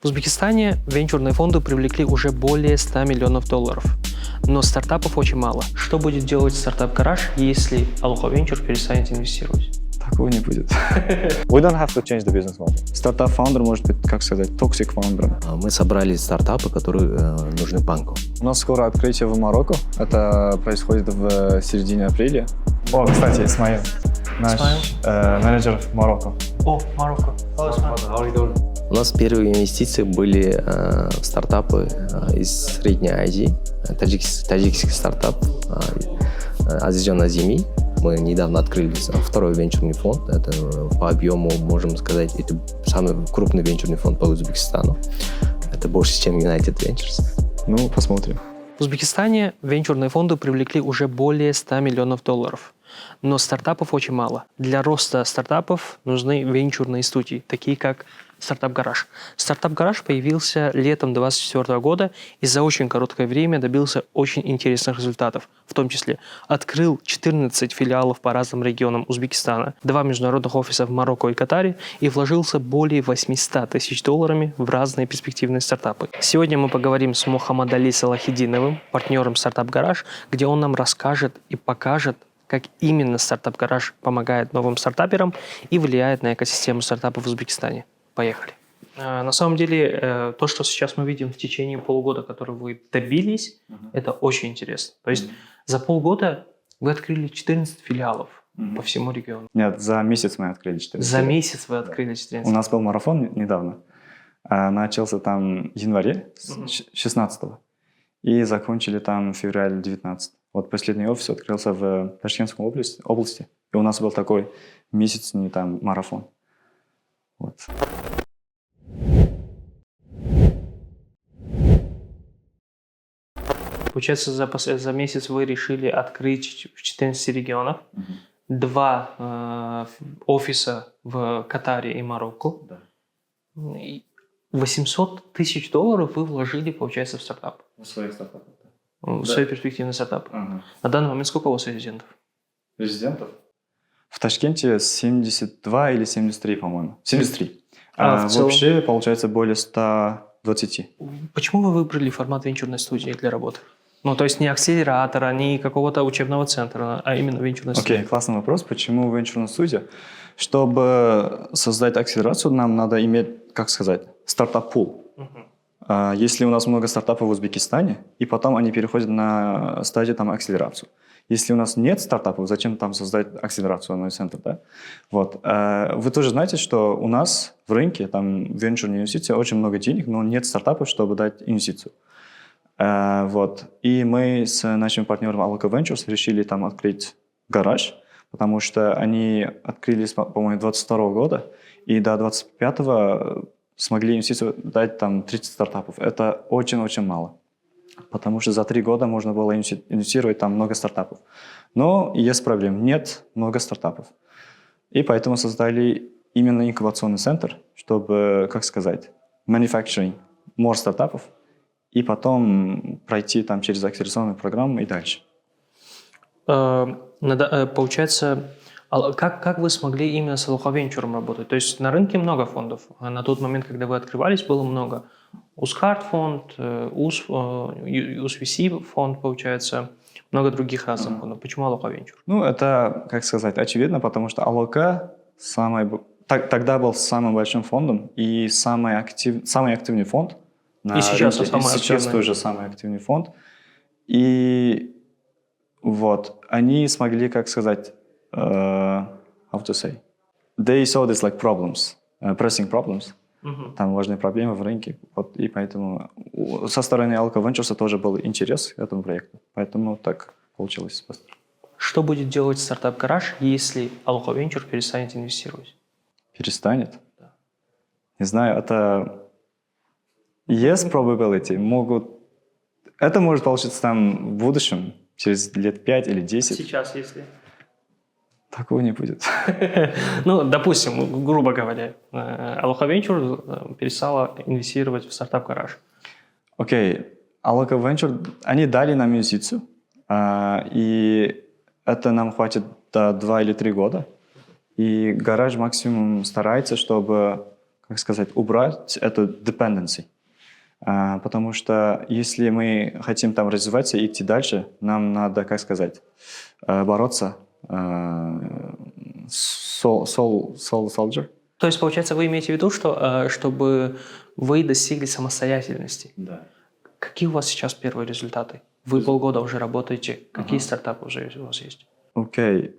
В Узбекистане венчурные фонды привлекли уже более 100 миллионов долларов. Но стартапов очень мало. Что будет делать стартап-гараж, если Aloha Venture перестанет инвестировать? Такого не будет. We don't have to change the business model. Стартап-фаундер может быть, как сказать, токсик-фаундером. Мы собрали стартапы, которые нужны банку. У нас скоро открытие в Марокко. Это происходит в середине апреля. О, кстати, Исмаил, наш менеджер в Марокко. О, Марокко. У нас первые инвестиции были в стартапы из Средней Азии. Таджикский стартап Азизжан Азими. Мы недавно открыли второй венчурный фонд. Это по объему, можем сказать, это самый крупный венчурный фонд по Узбекистану. Это больше, чем United Ventures. Ну, посмотрим. В Узбекистане венчурные фонды привлекли уже более 100 миллионов долларов. Но стартапов очень мало. Для роста стартапов нужны венчурные студии, такие как Стартап-гараж. Стартап-гараж появился летом 2024 года и за очень короткое время добился очень интересных результатов. В том числе открыл 14 филиалов по разным регионам Узбекистана, 2 международных офиса в Марокко и Катаре и вложился более 800 тысяч долларами в разные перспективные стартапы. Сегодня мы поговорим с Мухаммад Али Салахидиновым, партнером Стартап-гараж, где он нам расскажет и покажет, как именно Стартап-гараж помогает новым стартаперам и влияет на экосистему стартапов в Узбекистане. Поехали. На самом деле, то, что сейчас мы видим в течение полугода, который вы добились, это очень интересно. То есть за полгода вы открыли 14 филиалов по всему региону. Нет, за месяц мы открыли 14. За месяц вы открыли 14. У нас был марафон недавно. Начался там в январе 16-го. И закончили там в феврале 19. Вот последний офис открылся в Ташкентской области. И у нас был такой месячный там марафон. Вот. Получается, за месяц вы решили открыть в 14 регионах, 2 офиса в Катаре и Марокко. Да. И 800 тысяч долларов вы вложили, получается, в стартап. В своих стартапах. В свой перспективный стартап. На данный момент сколько у вас резидентов? Резидентов? В Ташкенте 72 или 73, по-моему. 73. В целом? Вообще, получается, более 120. Почему вы выбрали формат венчурной студии для работы? Ну, то есть не акселератора, не какого-то учебного центра, а именно венчурной студии. Окей, классный вопрос. Почему венчурная студия? Чтобы создать акселерацию, нам надо иметь, как сказать, стартап-пул. Если у нас много стартапов в Узбекистане, и потом они переходят на стадию там акселерацию. Если у нас нет стартапов, зачем там создать акселерационный центр, да? Вот. Вы тоже знаете, что у нас в рынке, там, в венчурной инвестиции очень много денег, но нет стартапов, чтобы дать инвестицию. Вот. И мы с нашим партнером Aloha Ventures решили там открыть гараж, потому что они открылись, по-моему, 22 года, и до 25-го смогли инвестицию дать там 30 стартапов. Это очень-очень мало. Потому что за 3 года можно было инвестировать там много стартапов. Но есть проблемы. Нет много стартапов. И поэтому создали именно инкубационный центр, чтобы, как сказать, manufacturing more стартапов, и потом пройти там через акселерационную программу и дальше. Получается, как вы смогли именно с Aloha Venture работать? То есть на рынке много фондов. На тот момент, когда вы открывались, было много. Узхард фонд, USVC фонд, получается, много других разных фондов. Почему Aloha Venture? Ну, это, как сказать, очевидно, потому что Aloha тогда был самым большим фондом и самый активный фонд. И сейчас рынке. Сейчас тоже самый активный фонд. И вот, они смогли, как сказать, how to say, they saw this like problems, pressing problems. Там важные проблемы в рынке. Вот, и поэтому со стороны Aloha Ventures тоже был интерес к этому проекту. Поэтому так получилось быстро. Что будет делать стартап-гараж, если Aloha Venture перестанет инвестировать? Перестанет? Да. Не знаю, это... Есть probability. Это может получиться там в будущем, через лет 5 или 10. Сейчас, если... Такого не будет. Ну, допустим, грубо говоря, Aloha Venture перестала инвестировать в стартап-гараж. Окей. Aloha Venture, они дали нам инвестицию, и это нам хватит до 2 или 3 года. И гараж максимум старается, чтобы, как сказать, убрать эту dependency. Потому что если мы хотим там развиваться и идти дальше, нам надо, как сказать, бороться soldier. То есть, получается, вы имеете в виду, что чтобы вы достигли самостоятельности? Да. Какие у вас сейчас первые результаты? Вы полгода уже работаете. Какие стартапы уже у вас есть? Окей.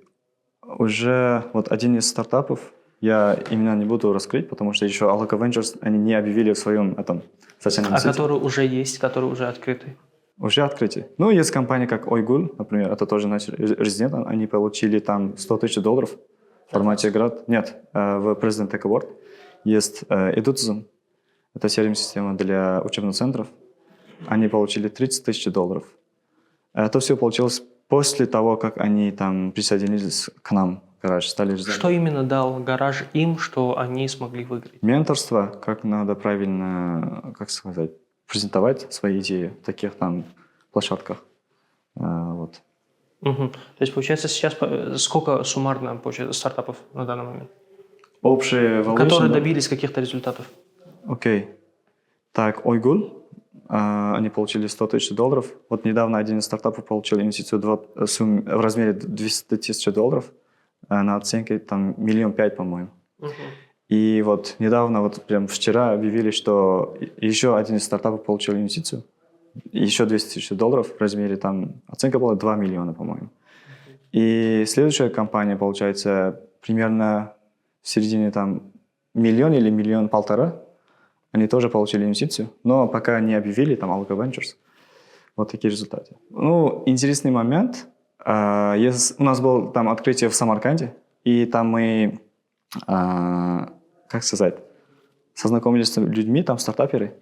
Уже вот один из стартапов, я именно не буду раскрыть, потому что еще Alaka Ventures, они не объявили в своем этом социальном сети. Которые уже есть, которые уже открыты? Уже открытие. Ну, есть компания, как Ойгул, например, это тоже наш резидент, они получили там $100 тысяч в формате град. Нет, в President Tech Award есть Edutism, это CRM-система для учебных центров. Они получили $30 тысяч. Это все получилось после того, как они там присоединились к нам, гараж, стали резидентами. Что именно дал гараж им, что они смогли выиграть? Менторство, как надо правильно, как сказать, презентовать свои идеи в таких там площадках. Вот. Угу. То есть, получается, сейчас сколько суммарно получается стартапов на данный момент? Общие Которые добились каких-то результатов? Окей. Так, Ойгул, они получили $100 тысяч. Вот недавно один из стартапов получил инвестицию в размере $200 тысяч на оценке там 1,5 миллиона, по-моему. Угу. И вот недавно, вот прям вчера объявили, что еще один из стартапов получил инвестицию, еще $200 тысяч в размере, там оценка была 2 миллиона, по-моему. И следующая компания, получается, примерно в середине там 1 миллион или 1,5 миллиона, они тоже получили инвестицию, но пока не объявили, там Alaka Ventures. Вот такие результаты. Ну, интересный момент. У нас было там открытие в Самарканде, и там мы, как сказать, сознакомились с людьми, там стартаперы.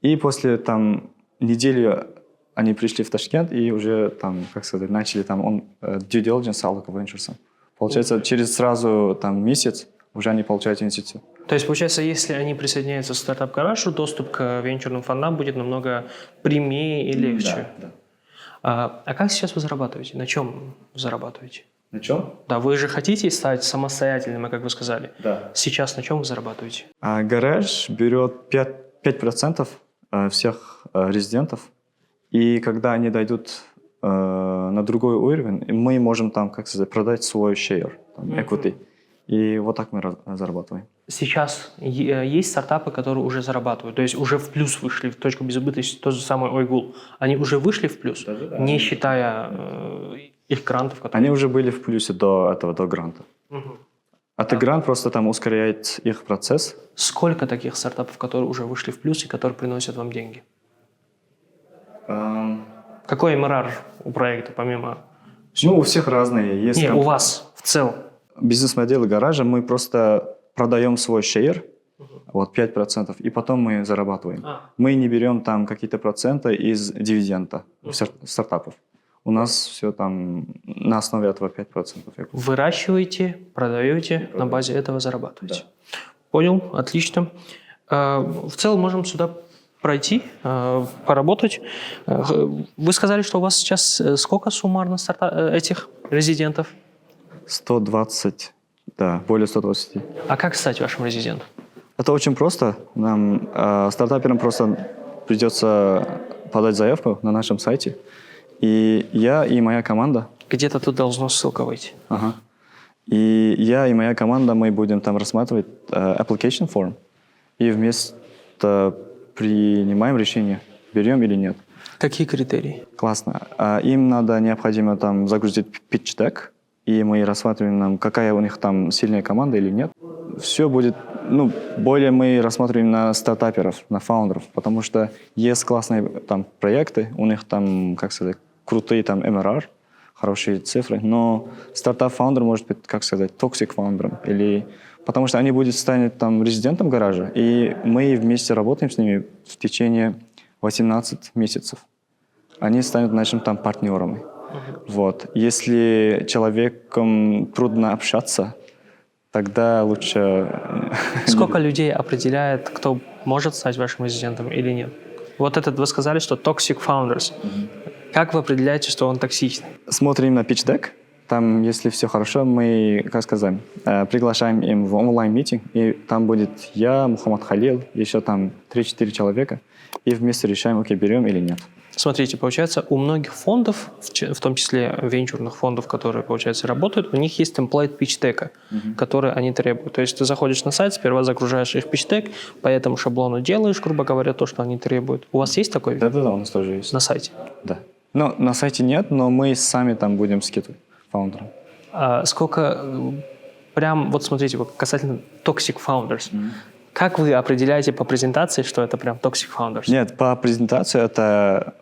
И после там недели они пришли в Ташкент и уже там, как сказать, начали там due diligence с Alaka Ventures. Получается, через сразу там месяц уже они получают инвестицию. То есть, получается, если они присоединяются к стартап-гаражу, доступ к венчурным фондам будет намного прямее и легче. Да. А как сейчас вы зарабатываете? На чем зарабатываете? На чем? Да, вы же хотите стать самостоятельным, как вы сказали. Да. Сейчас на чем вы зарабатываете? Гараж берет 5% всех резидентов, и когда они дойдут на другой уровень, мы можем там, как сказать, продать свой share, там, equity. И вот так мы зарабатываем. Сейчас есть стартапы, которые уже зарабатывают, то есть уже в плюс вышли, в точку безубыточности, тот же самый Ойгул. Они уже вышли в плюс, не считая их грантов, которые... Они уже были в плюсе до гранта. Угу. Грант просто там ускоряет их процесс. Сколько таких стартапов, которые уже вышли в плюс и которые приносят вам деньги? Какой МРР у проекта, помимо... Ну, у всех разные. Есть у вас в целом. Бизнес-модель гаража, мы просто продаем свой share, вот 5%, и потом мы зарабатываем. Мы не берем там какие-то проценты из дивиденда стартапов. У нас все там на основе этого 5%. Выращиваете, продаете, на базе этого зарабатываете. Да. Понял, отлично. В целом можем сюда пройти, поработать. Вы сказали, что у вас сейчас сколько суммарно этих резидентов? 120, да, более 120. А как стать вашим резидентом? Это очень просто. Нам, стартаперам, просто придется подать заявку на нашем сайте. И я и моя команда... Где-то тут должно ссылка выйти. Ага. И я и моя команда, мы будем там рассматривать application form и вместе принимаем решение, берем или нет. Какие критерии? Классно. Им необходимо там загрузить pitch deck, и мы рассматриваем, какая у них там сильная команда или нет. Все будет, более мы рассматриваем на стартаперов, на фаундеров, потому что есть классные там проекты, у них там, как сказать, крутые там MRR, хорошие цифры, но стартап-фаундер может быть, как сказать, токсик-фаундером, потому что они будут станет там резидентом гаража, и мы вместе работаем с ними в течение 18 месяцев. Они станут нашим там партнерами. Вот. Если человеком трудно общаться, тогда лучше... Сколько людей определяет, кто может стать вашим резидентом или нет? Вот вы сказали, что toxic founders. Как вы определяете, что он токсичный? Смотрим на pitch deck, Там, если все хорошо, мы, как сказать, приглашаем им в онлайн-митинг, и там будет я, Мухаммад Халил, еще там 3-4 человека, и вместе решаем, окей, берем или нет. Смотрите, получается, у многих фондов, в том числе венчурных фондов, которые, получается, работают, у них есть темплейт питч-дека, который они требуют. То есть ты заходишь на сайт, сперва загружаешь их питч-дек, по этому шаблону делаешь, грубо говоря, то, что они требуют. У вас есть такой Да-да-да, у нас тоже есть. на сайте? Да. Ну, на сайте нет, но мы сами там будем скидывать фаундерам. А сколько, прям, вот смотрите, вот касательно toxic founders, как вы определяете по презентации, что это прям toxic founders? Нет, по презентации это,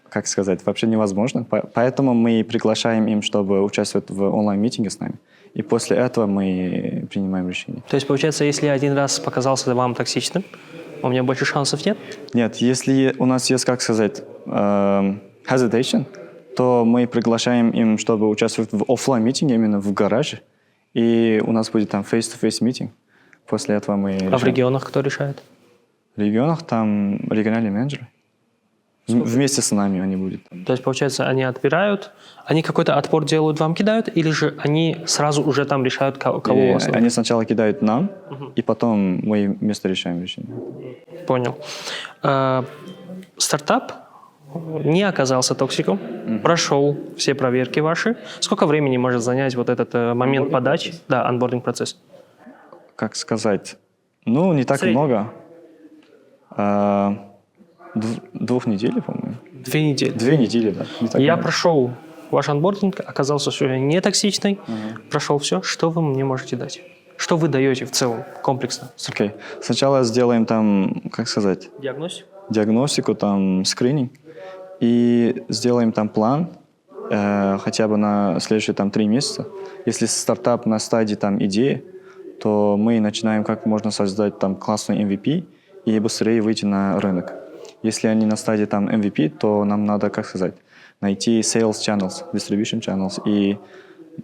как сказать, вообще невозможно. Поэтому мы приглашаем им, чтобы участвовать в онлайн-митинге с нами. И после этого мы принимаем решение. То есть, получается, если один раз показался вам токсичным, у меня больше шансов нет? Нет, если у нас есть, как сказать, hesitation, то мы приглашаем им, чтобы участвовать в офлайн-митинге, именно в гараже. И у нас будет там face-to-face митинг. После этого мы решаем. А в регионах кто решает? В регионах там региональные менеджеры. Вместе с нами они будут. То есть, получается, они отбирают, они какой-то отбор делают, вам кидают, или же они сразу уже там решают, кого у вас? Они сначала кидают нам, и потом мы вместе решаем решение. Понял. Стартап не оказался токсиком, прошел все проверки ваши. Сколько времени может занять вот этот момент подачи? Да, анбординг процесс. Как сказать? Ну, не так много. 2 недели, по-моему. 2 недели. 2 недели, да. Не так Я много. прошел ваш анбординг, оказался, что я не токсичный, прошел все. Что вы мне можете дать? Что вы даете в целом комплексно? Окей. Сначала сделаем там, как сказать, Диагностику? диагностику, там скрининг, и сделаем там план, хотя бы на следующие там 3 месяца. Если стартап на стадии там идеи, то мы начинаем как можно создать там классный MVP и быстрее выйти на рынок. Если они на стадии там MVP, то нам надо, как сказать, найти sales channels, distribution channels и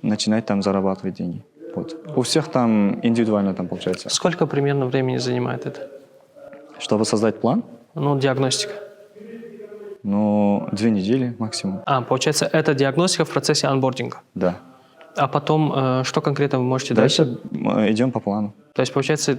начинать там зарабатывать деньги. Вот. У всех там индивидуально там получается. Сколько примерно времени занимает это? Чтобы создать план, Ну, диагностика. ну, 2 недели максимум. Получается, это диагностика в процессе анбординга. Да. А потом, что конкретно вы можете дать? Дальше идем по плану. То есть, получается,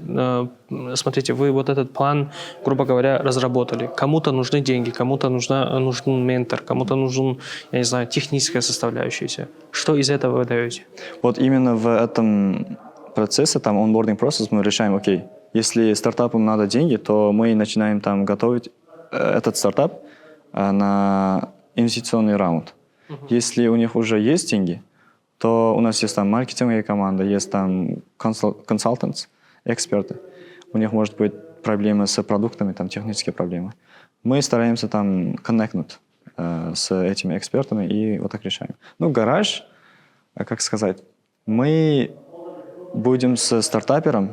смотрите, вы вот этот план, грубо говоря, разработали. Кому-то нужны деньги, кому-то нужен ментор, кому-то нужен, я не знаю, техническая составляющая. Что из этого вы даете? Вот именно в этом процессе, там, онбординг процесс, мы решаем, окей, если стартапам надо деньги, то мы начинаем там готовить этот стартап на инвестиционный раунд. Если у них уже есть деньги, то у нас есть там маркетинговая команда, есть там consultants, эксперты. У них может быть проблемы с продуктами, там технические проблемы. Мы стараемся там коннектнуть с этими экспертами и вот так решаем. Ну, гараж, как сказать, мы будем с стартапером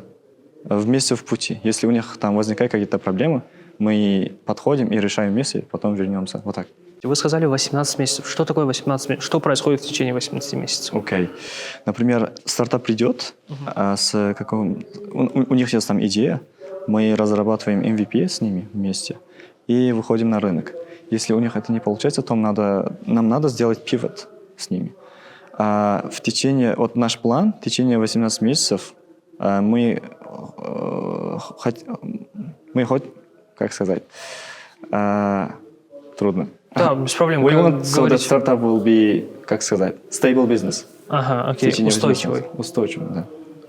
вместе в пути. Если у них там возникают какие-то проблемы, мы подходим и решаем вместе, потом вернемся. Вот так. Вы сказали 18 месяцев. Что такое 18 месяцев? Что происходит в течение 18 месяцев? Окей. Например, стартап придет, с каким... у них есть там идея, мы разрабатываем MVP с ними вместе и выходим на рынок. Если у них это не получается, то нам надо сделать pivot с ними. В течение, вот наш план, в течение 18 месяцев мы хоть, как сказать, трудно. Да, без проблем. We want so that startup will be, как сказать, stable business. Ага, окей, устойчивый. Устойчивый,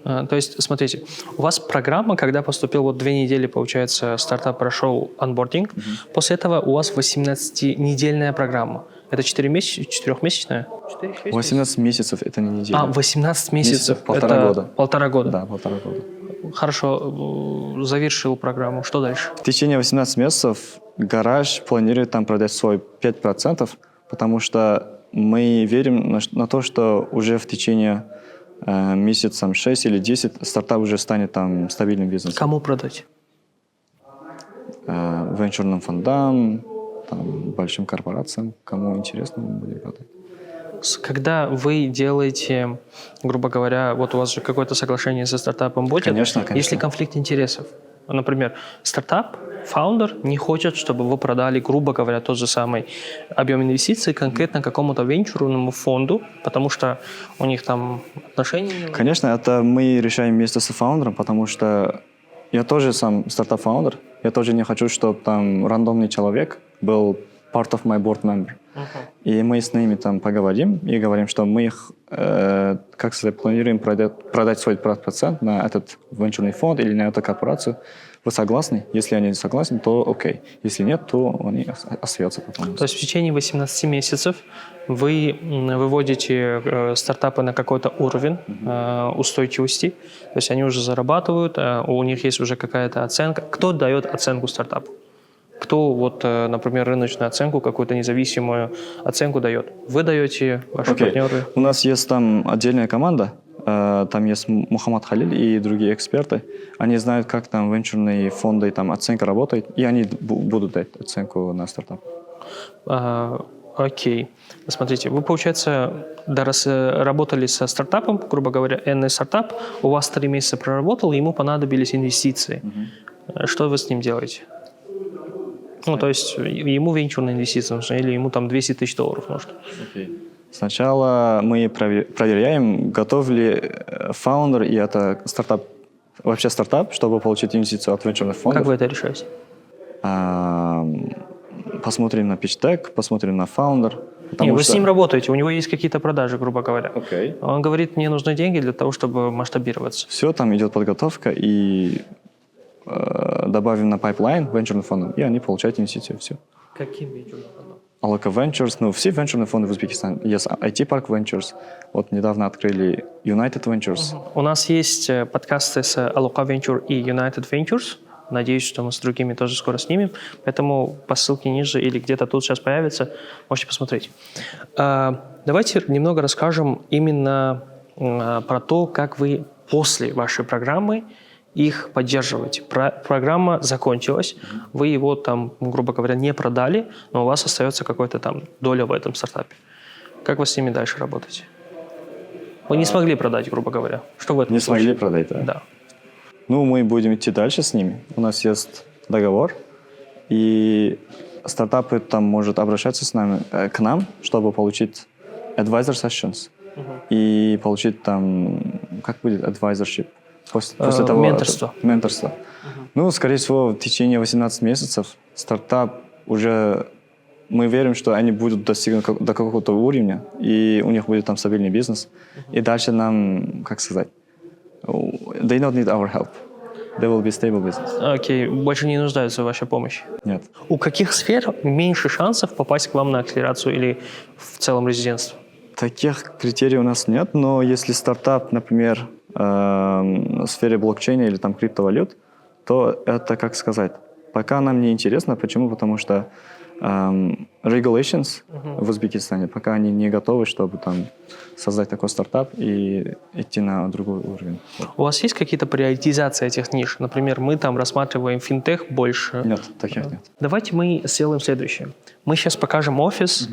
да. То есть, смотрите, у вас программа, когда поступил, вот 2 недели, получается, стартап прошел анбординг, после этого у вас 18-недельная программа. Это 4-месячная? 18 месяцев – это не неделя. 18 месяцев. Полтора это года. 1,5 года. Да, 1,5 года. Хорошо, завершил программу. Что дальше? В течение 18 месяцев гараж планирует там продать свой 5%, потому что мы верим на то, что уже в течение месяцев 6 или 10 стартап уже станет там стабильным бизнесом. Кому продать? Венчурным фондам, там, большим корпорациям, кому интересно, мы будем продать. Когда вы делаете, грубо говоря, вот у вас же какое-то соглашение со стартапом будет, Конечно. есть ли конфликт интересов? Например, стартап, фаундер не хочет, чтобы вы продали, грубо говоря, тот же самый объем инвестиций конкретно какому-то венчурному фонду, потому что у них там отношения... Конечно, это мы решаем вместе с фаундером, потому что я тоже сам стартап-фаундер. Я тоже не хочу, чтобы там рандомный человек был part of my board member. И мы с ними там поговорим и говорим, что мы их, как сказать, планируем продать свой процент на этот венчурный фонд или на эту корпорацию. Вы согласны? Если они согласны, то окей. Если нет, то они остаются потом. То есть в течение 18 месяцев вы выводите стартапы на какой-то уровень устойчивости, то есть они уже зарабатывают, у них есть уже какая-то оценка. Кто дает оценку стартапу? Кто, вот, например, рыночную оценку, какую-то независимую оценку дает? Вы даете, ваши партнеры? У нас есть там отдельная команда, там есть Мухаммад Халиль и другие эксперты. Они знают, как там венчурные фонды, там оценка работает, и они будут дать оценку на стартап. Окей. Смотрите, вы, получается, работали со стартапом, грубо говоря, энный стартап, у вас 3 месяца проработал, ему понадобились инвестиции. Что вы с ним делаете? Ну, то есть ему венчурная инвестиция нужна, или ему там $200 тысяч может. Сначала мы проверяем, готов ли фаундер и это стартап, вообще стартап, чтобы получить инвестицию от венчурных фондов. Как вы это решаете? Посмотрим на pitch deck, посмотрим на фаундер. Не, вы с ним работаете, у него есть какие-то продажи, грубо говоря. Okay. Он говорит, мне нужны деньги для того, чтобы масштабироваться. Все, там идет подготовка, и добавим на пайплайн венчурным фондом, и они получают инвестицию, все. Каким венчурным фондом? Alaka Ventures, ну, все венчурные фонды в Узбекистане. Есть IT Park Ventures, вот недавно открыли United Ventures. У нас есть подкасты с Alaka Venture и United Ventures. Надеюсь, что мы с другими тоже скоро снимем. Поэтому по ссылке ниже или где-то тут сейчас появится. Можете посмотреть. Давайте немного расскажем именно про то, как вы после вашей программы их поддерживаете. Программа закончилась, вы его там, грубо говоря, не продали, но у вас остается какая-то там доля в этом стартапе. Как вы с ними дальше работаете? Вы не смогли продать, грубо говоря. Что в этом Не случае? смогли продать, да? Да. Ну, мы будем идти дальше с ними. У нас есть договор, и стартапы там может обращаться к нам, чтобы получить advisor sessions и получить там, как будет advisorship? После того, менторство. Ну, скорее всего, в течение 18 месяцев стартап уже, мы верим, что они будут достигнуть до какого-то уровня, и у них будет там стабильный бизнес. И дальше нам, как сказать, they don't need our help. They will be stable business. Окей, больше не нуждаются в вашей помощи. Нет. У каких сфер меньше шансов попасть к вам на акселерацию или в целом резидентство? Таких критерий у нас нет, но если стартап, например, в сфере блокчейна или там криптовалют, то это, как сказать, пока нам не интересно. Почему? Потому что regulations в Узбекистане, пока они не готовы, чтобы там создать такой стартап и идти на другой уровень. У вас есть какие-то приоритизации этих ниш? Например, мы там рассматриваем финтех больше. Нет, таких нет. Давайте мы сделаем следующее. Мы сейчас покажем офис,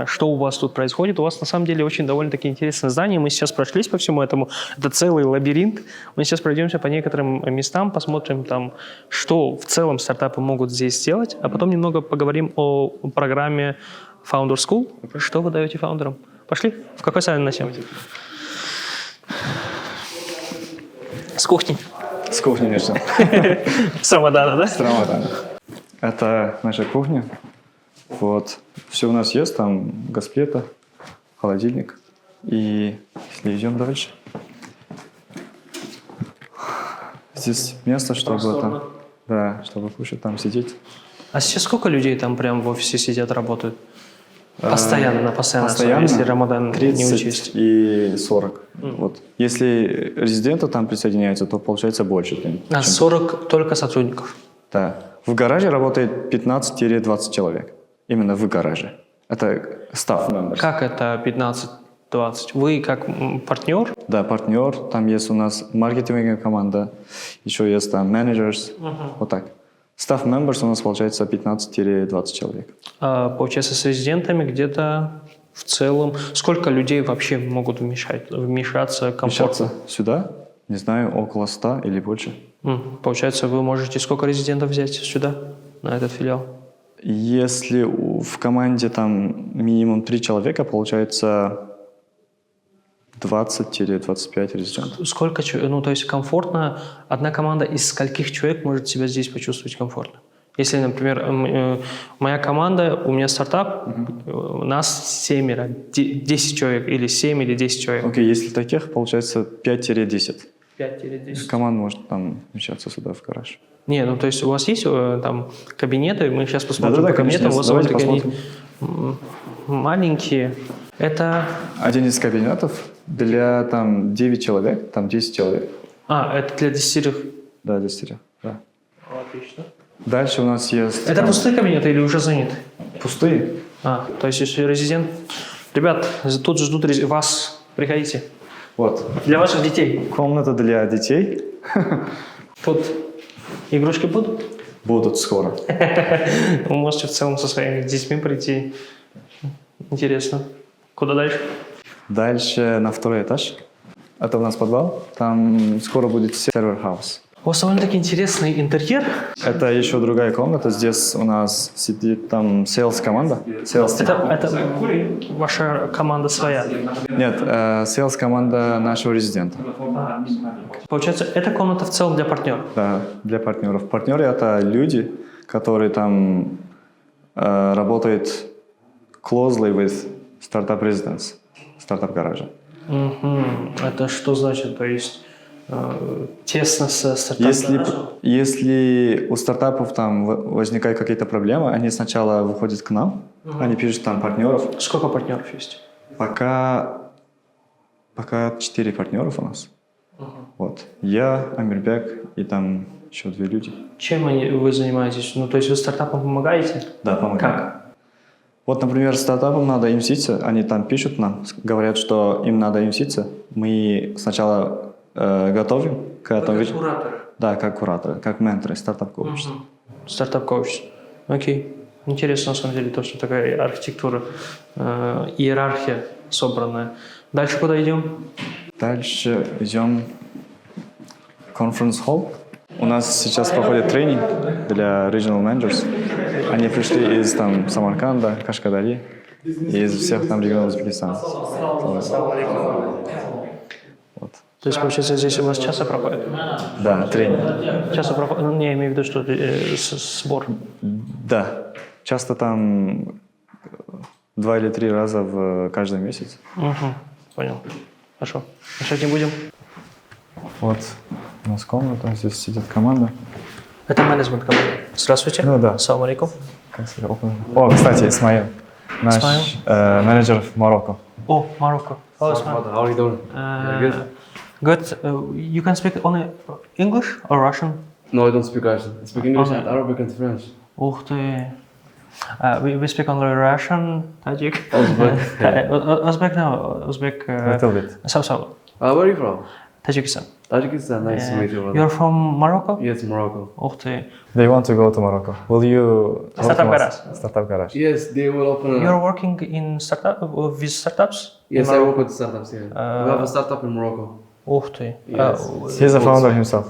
что у вас тут происходит. У вас на самом деле очень довольно-таки интересное здание. Мы сейчас прошлись по всему этому. Это целый лабиринт. Мы сейчас пройдемся по некоторым местам, посмотрим там, что в целом стартапы могут здесь сделать, а потом немного поговорим о программе Founder School. Что вы даете фаундерам? Пошли? В какой салон начнем? С кухни. С кухни начнем. С Рамадана, да? С Рамадана. Это наша кухня. Вот. Все у нас есть, там газ плита, холодильник. И если идем дальше, здесь место, чтобы там, да, чтобы кушать, там сидеть. А сейчас сколько людей там прям в офисе сидят, работают? Постоянно, Постоянно, если Рамадан не 30 учесть. и 40. Вот. Если резиденты там присоединяются, то получается больше. А 40 только сотрудников? Да. В гараже работает 15-20 человек. Именно в гараже. Это staff members. Как это 15-20? Вы как партнер? Да, партнер. Там есть у нас маркетинговая команда. Еще есть там managers. Вот так. Staff members у нас получается 15-20 человек. А, получается, с резидентами где-то в целом... Сколько людей вообще могут вмешаться комфортно? Сюда? не знаю, около 100 или больше. Получается, вы можете сколько резидентов взять сюда, на этот филиал? Если в команде там минимум 3 человека, получается 20-25 резидентов. Сколько человек, ну то есть комфортно, одна команда из скольких человек может себя здесь почувствовать комфортно? Если, например, моя команда, у меня стартап, у нас 10 человек, или 7, или 10 человек. Окей, если таких, получается 5-10. 5-10. Команда может там вмещаться сюда в гараж. Не, ну то есть у вас есть там кабинеты, мы сейчас посмотрим Да-да-да, по кабинетам, конечно, у вас довольно давайте такие маленькие. Это... Один из кабинетов для там 9 человек, там 10 человек. это для 10. Да, 10, да. Отлично. Дальше у нас есть... Это пустые кабинеты или уже заняты? Пустые. То есть если резидент... Ребят, тут ждут вас, приходите. Вот. Для ваших детей. Комната для детей. Тут игрушки будут? Будут скоро. Вы можете в целом со своими детьми прийти. Интересно. Куда дальше? Дальше на 2-й этаж. Это у нас подвал. Там скоро будет сервер-хаус. У вас довольно-таки интересный интерьер. Это еще другая комната. Здесь у нас сидит там sales-команда. Это ваша команда своя? Нет, sales-команда нашего резидента. Получается, эта комната в целом для партнеров? Да, для партнеров. Партнеры — это люди, которые там работают closely with startup residents, стартап-гаража. Это что значит? То есть тесно со стартапом? Если у стартапов там возникают какие-то проблемы, они сначала выходят к нам, они пишут там партнеров. Сколько партнеров есть? Пока 4 партнеров у нас. Вот. Я, Амирбек и там еще 2 люди. Чем вы занимаетесь? Ну, то есть вы стартапам помогаете? Да, помогаем. Как? Вот, например, стартапам надо инвестиции, они там пишут нам, говорят, что им надо инвестиции. Мы сначала готовим к этому. Как кураторы? Да, как кураторы, как менторы, стартап-коуч. Стартап-коуч. Окей. Интересно, на самом деле, то, что такая архитектура, иерархия собранная. Дальше куда идем? Дальше идем в конференц-холл. У нас сейчас проходит тренинг для regional managers. Они пришли из там Самарканда, Кашкадари, из всех там регионов Узбекистана. Вот. То есть, получается, здесь у вас часа проходит? Да, тренинг. Часа проходит? Ну, не, я имею в виду, что сбор. Да, часто там 2 или 3 раза в каждый месяц. Понял. Хорошо. Мешать не будем? Вот у нас комната, здесь сидит команда. Это менеджмент команда. Здравствуйте. Ну да. Ассаламу алейкум. Как сказать, О, кстати, Исмаил. Наш менеджер в Марокко. О, Morocco. Hello, Ismail. How are you doing? Good. You can speak only English or Russian? No, I don't speak Russian. I speak English and Arabic and French. Ух ты. We speak only Russian, Tajik. Uzbek no. Uzbek. Little bit. So. Where are you from? Tajikistan. Tajikistan. Nice to meet you. brother. You're from Morocco? Yes, Morocco. Ух ты. They want to go to Morocco. Will you... Startup garage. Startup garage. Yes, they will open. You're working in startup with startups? Yes, in I Morocco? work with startups here. We have a startup in Morocco. Ух ты. Yes. He's a founder himself.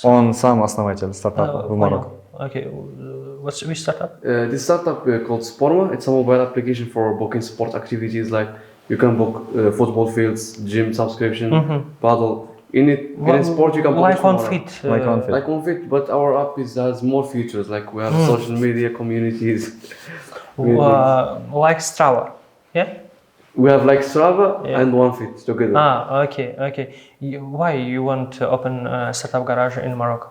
Он сам основатель стартапа в Марокко. Okay. Which startup? This startup called Sporma. It's a mobile application for booking sport activities. Like you can book football fields, gym subscription, paddle. In sport you can book like it from on our- Fit. Like OnFit. Like OnFit, but our app has more features. Like we have social media communities. Like Strava. Yeah? We have like Strava Yeah. and OneFit together. Okay. Why you want to open a startup garage in Morocco?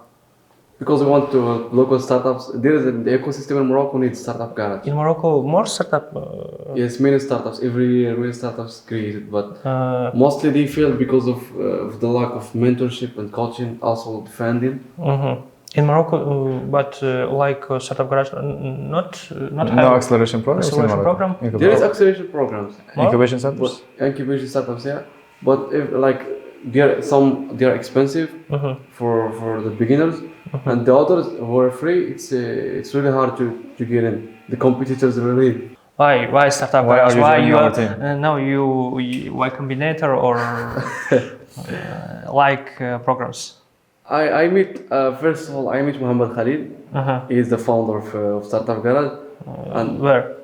Because we want to local startups. There is the ecosystem in Morocco needs startup garage. In Morocco, more startup. Yes, many startups. Every year, many startups created, but mostly they fail because of the lack of mentorship and coaching, also funding. In Morocco, but like startup garage, not No have acceleration programs in acceleration Morocco. program? There is acceleration programs, Incubation but centers. incubation startups, yeah. But if like they are expensive for the beginners, and the others who are free, it's really hard to get in. The competitors really. Why startup Why garage? are you Why joining you our are, team? no, you Y Combinator or programs? I meet first of all I meet Muhammad Khalil. Uh-huh. He is the founder of Startup Garage, and Where?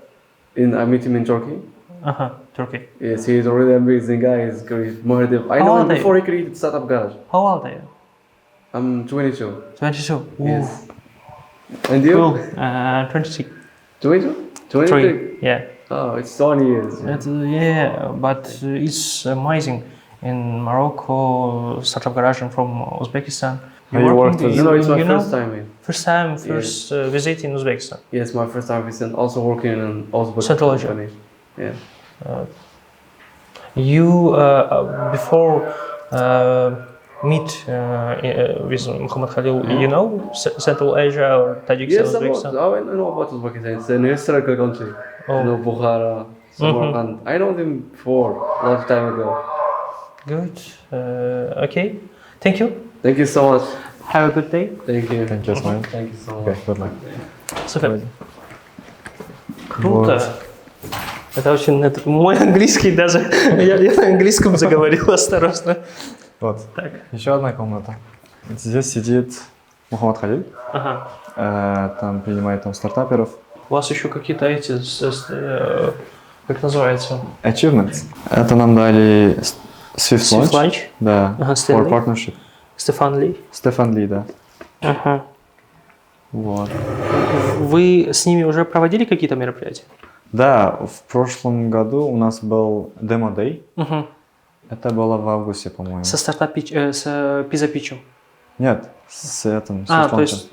I meet him in Turkey. Uh-huh. Turkey. Yes, he's a really amazing guy. He's great. Muhadib. I How know him old are you? before he created Startup Garage. How old are you? I'm 22. 22. Yes. And you? Cool. 26. 22? 23? 3. Yeah. Oh, it's 20 years. Yeah, but it's amazing. In Morocco, Startup Garage, and from Uzbekistan. You worked with- No, it's my you know? first time in. First visit in Uzbekistan. Yes, my first time visit. Also working in Uzbek Central Asia. company. Yeah. You before meet with Muhammad Khalil, you know Central Asia or Tajikistan, Yes, Uzbekistan? I know about Uzbekistan. It's an historical country. Oh. You know, Bukhara, Samarkand. I know them before, a long time ago. Good. Okay. Thank you. Thank you so much. Have a good day. Thank you. Thank you, Ismail. Thank you so much. Okay, good luck. Супер. Круто. Это очень... мой английский даже... я на английском заговорил осторожно. Вот. Так. Еще одна комната. Здесь сидит Мухаммад Халиль. Ага. Там принимает стартаперов. У вас еще какие-то эти... как называется? Achievements. Это нам дали Swift Launch. Launch. Да. Ага, For Stanley. partnership. Стефан Ли. Стефан Ли, да. Ага. Вот. Вы с ними уже проводили какие-то мероприятия? Да, в прошлом году у нас был Demo Day. Угу. Это было в августе, по-моему. Со стартап с Пиза Питчем. Нет, с этим, с А, Swift то Launch. есть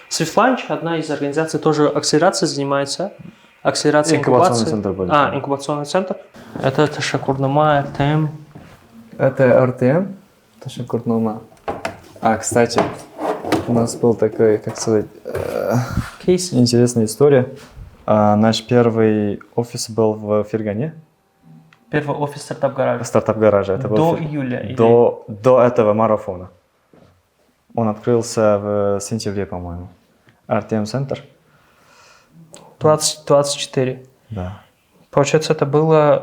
Swift Launch, одна из организаций, тоже акселерацией занимается. Акселерация, Инкубационный инкубация. центр был. Инкубационный центр. Это Ташакурнама, ТМ. Это РТМ, Ташакуртнума. А, кстати, у нас был такой, как сказать, Кейс. интересная история. Наш первый офис был в Фергане, Первый офис стартап-гаража. стартап-гаража. Это был До Фер- июля. или- До этого марафона. Он открылся в сентябре, по-моему. RTM-центр. 24. Да, Получается, это было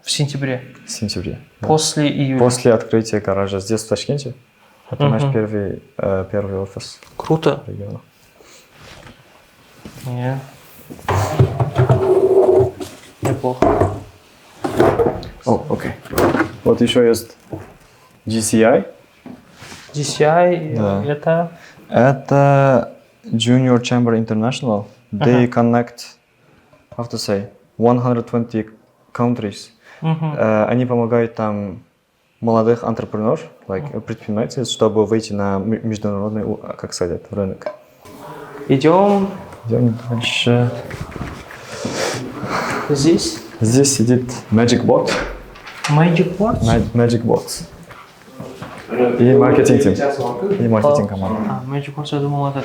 в сентябре. в сентябре. Да. После июля. После открытия гаража здесь, в Ташкенте. Это наш Мгм. первый офис Круто. региона. Не. Неплохо. О, окей. Вот еще есть GCI. DCI Да. это... Это Junior Chamber International. They connect, how to say, 120 countries. Они помогают там молодых предпринимателей, чтобы выйти на международный, как сказать, рынок. Идем Идем дальше. здесь. Здесь сидит Magic Bot. Magic Board. Magic Box. И маркетинг тим. И маркетинг команда. Magic Board, я думал, это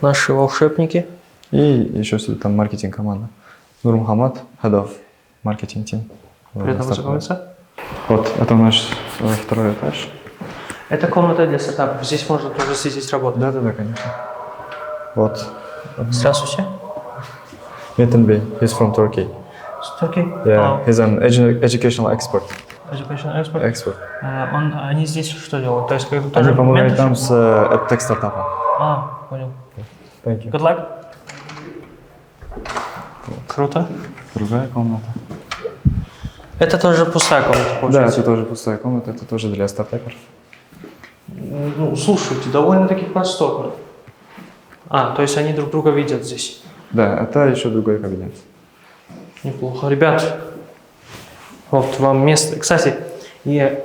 наши волшебники. И еще сидит там маркетинг команда. Нур Мухаммад, head of marketing team. Приятно познакомиться. Вот, это наш второй этаж. Это комната для стартапов. Здесь можно тоже сидеть работать. Да, конечно. Вот. Здравствуйте. Metin Bey, he's from Turkey. С Турки? Yeah, he's an educational expert. Education expert. Expert. Они здесь что делают? То есть как Они тоже помогают менторшип? нам с EdTech стартапом. Понял. Thank you. Good luck. Круто. Другая комната. Это тоже пустая комната, Да, получается. это тоже пустая комната, это тоже для стартаперов. Ну, слушайте, довольно-таки просторно. То есть они друг друга видят здесь. Да, это еще другой кабинет. Неплохо. Ребят, вот вам место. Кстати,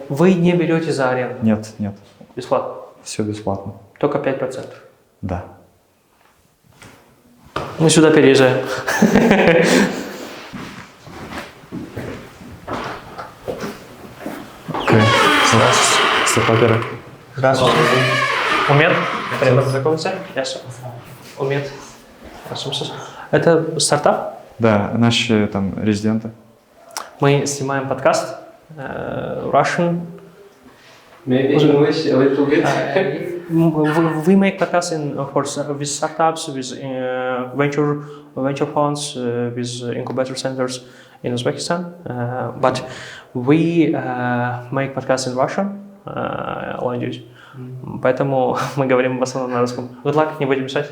вы не берете за аренду. Нет, нет, Бесплатно. все бесплатно. Только 5%. Да. Мы сюда переезжаем. Окей. Стартаперы. Здравствуйте. Умет? Приятно познакомиться. Ясно. Умет. Это стартап? Да, наши там резиденты. Мы снимаем подкаст. Russian. Maybe English a little bit. We make podcasts with startups, with venture funds, with incubator centers in Uzbekistan, but we make podcast in Russian language, поэтому мы говорим в основном на русском. Good luck, не будем мешать.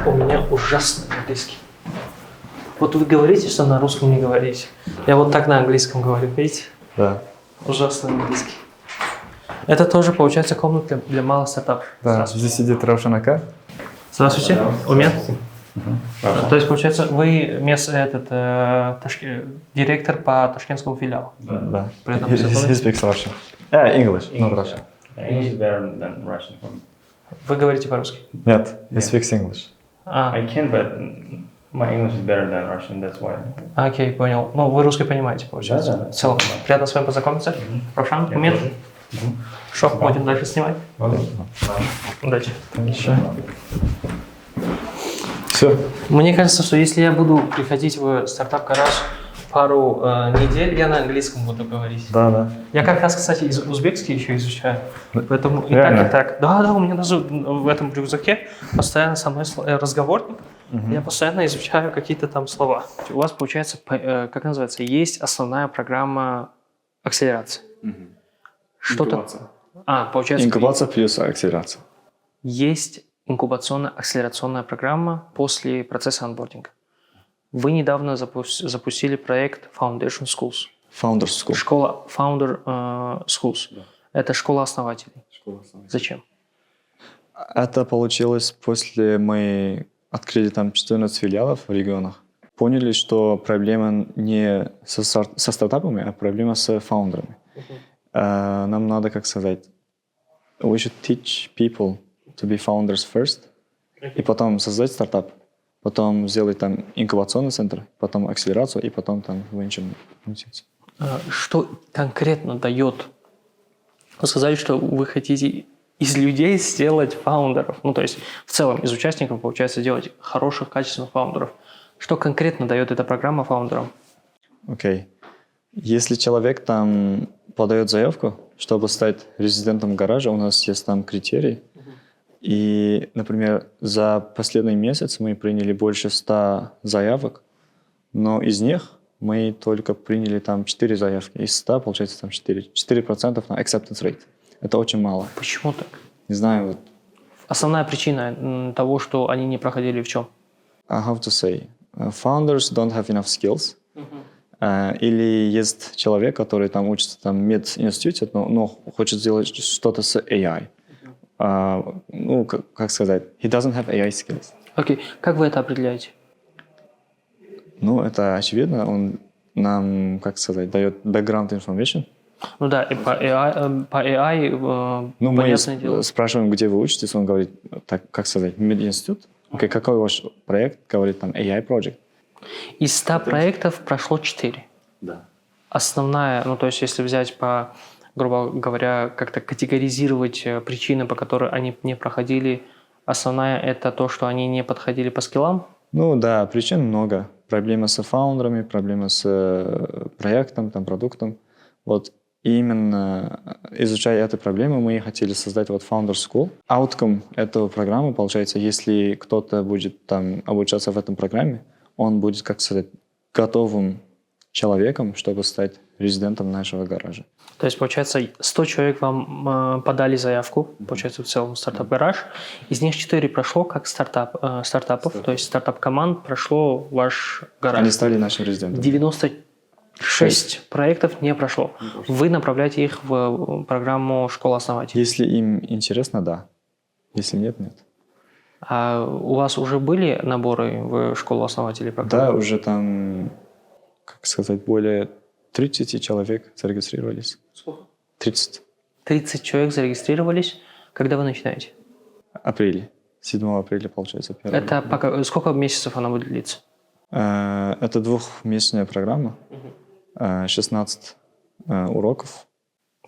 У меня ужасный английский. Вот вы говорите, что на русском не говорите. Я вот так на английском говорю, видите? Да. Ужасный английский. Это тоже, получается, комната для малых стартапов. Да, здесь сидит Равшан Ака. Здравствуйте, Умен. То есть, получается, вы директор по ташкентскому филиалу. Да. При этом He speaks Russian. English, not Russian. English is better than Russian for me. Вы говорите по-русски? Нет, he speaks English. I can, but my English is better than Russian, that's why. Окей, понял. Ну, вы русский понимаете, получается. Да. В целом, приятно с вами познакомиться. Равшан, Умен. Что, будем дальше снимать? Удачи. Все. Мне кажется, что если я буду приходить в стартап-гараж пару недель, я на английском буду говорить. Да. Я как раз, кстати, узбекский еще изучаю. Поэтому и Реально? так, и так. Да, у меня даже в этом рюкзаке постоянно со мной разговорник. Я постоянно изучаю какие-то там слова. У вас, получается, как называется, есть основная программа акселерации. Что-то... получается... Инкубация плюс акселерация. Есть инкубационно-акселерационная программа после процесса онбординга. Вы недавно запустили проект Foundation Schools. Founders School. Школа Founder Schools. Да. Это школа основателей. Зачем? Это получилось после мы открыли там 14 филиалов в регионах. Поняли, что проблема не со стартапами, а проблема с фаундерами. Нам надо, как сказать, we should teach people to be founders first, и потом создать стартап, потом сделать там инкубационный центр, потом акселерацию, и потом там венчурную инвестицию. Что конкретно дает? Вы сказали, что вы хотите из людей сделать фаундеров. Ну, то есть в целом из участников получается делать хороших, качественных фаундеров. Что конкретно дает эта программа фаундерам? Окей. Если человек там подает заявку, чтобы стать резидентом гаража, у нас есть там критерии. И, например, за последний месяц мы приняли больше 100 заявок, но из них мы только приняли там 4 заявки. Из 100, получается, там 4%. 4% на acceptance rate. Это очень мало. Почему так? Не знаю, вот. Основная причина того, что они не проходили, в чем? How to say? Founders don't have enough skills. Или есть человек, который там учится там, в мединституте, но хочет сделать что-то с AI. Ну, как сказать? He doesn't have AI skills. Окей. Как вы это определяете? Ну, это очевидно. Он нам, как сказать, дает background information. Ну да, и по AI Ну, мы понятное дело. спрашиваем, где вы учитесь, он говорит, так, как сказать, мединститут. Окей, какой ваш проект? Говорит, там, AI project. Из 100 проектов прошло 4. Да. Основная, ну то есть если взять по, грубо говоря, как-то категоризировать причины, по которым они не проходили, основная это то, что они не подходили по скиллам? Ну да, причин много. Проблемы с фаундерами, проблемы с проектом, там, продуктом. Вот именно изучая эту проблему, мы хотели создать вот Founder School. Outcome этого программы, получается, если кто-то будет там обучаться в этом программе, он будет, как сказать, готовым человеком, чтобы стать резидентом нашего гаража. То есть, получается, 100 человек вам подали заявку, получается, в целом стартап-гараж. Из них 4 прошло как стартапов, то есть стартап-команд прошло ваш гараж. Они стали нашим резидентом. 96 проектов не прошло. Вы направляете их в программу «Школа основателей». Если им интересно, да. Если нет, нет. А у вас уже были наборы в школу основателей программы? Да, уже там, как сказать, более 30 человек зарегистрировались. Сколько? 30. 30 человек зарегистрировались. Когда вы начинаете? Апреля. 7 апреля, получается, первый. Это пока, сколько месяцев она будет длиться? Это двухмесячная программа. 16 уроков.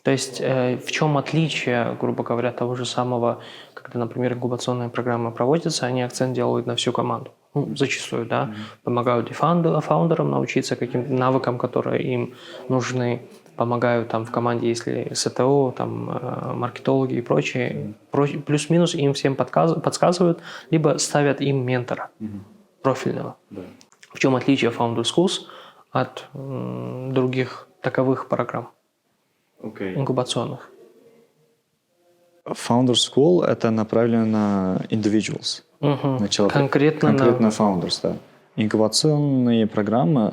То есть в чем отличие, грубо говоря, того же самого, когда, например, инкубационная программа проводится, они акцент делают на всю команду. Ну, зачастую, да. Помогают и фаундерам научиться каким-то навыкам, которые им нужны. помогают там в команде, если СТО, там маркетологи и прочие. Плюс-минус им всем подсказывают, либо ставят им ментора профильного. В чем отличие Founder Schools от других таковых программ инкубационных? Founder School это направлено на individuals. На человека. Конкретно на founders, да. Инкубационные программы,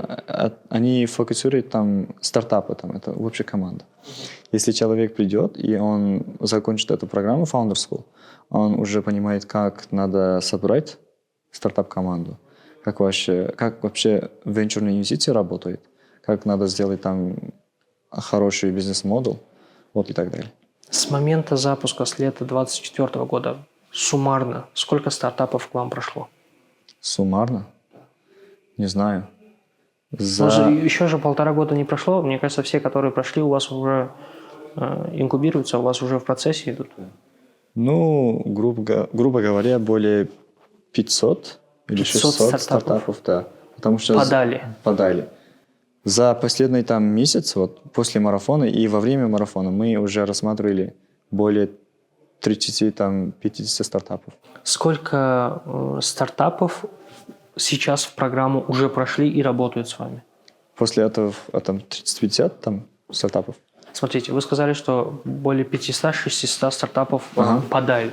они фокусируют там стартапы, там, это вообще команда. Если человек придет и он закончит эту программу Founder School, он уже понимает, как надо собрать стартап-команду, как вообще венчурные инвестиции работают, как надо сделать там хороший бизнес-модель, вот и так далее. С момента запуска с лета 2024 года суммарно сколько стартапов к вам прошло? Суммарно? Не знаю. Еще же 1,5 года не прошло. Мне кажется, все, которые прошли, у вас уже инкубируются, у вас уже в процессе идут. Ну, грубо говоря, более 500 или 600 стартапов, да. Потому что подали. За последний там месяц, вот после марафона и во время марафона мы уже рассматривали более 30-50 стартапов. Сколько стартапов сейчас в программу уже прошли и работают с вами? После этого там 30-50 там стартапов. Смотрите, вы сказали, что более 500-600 стартапов подали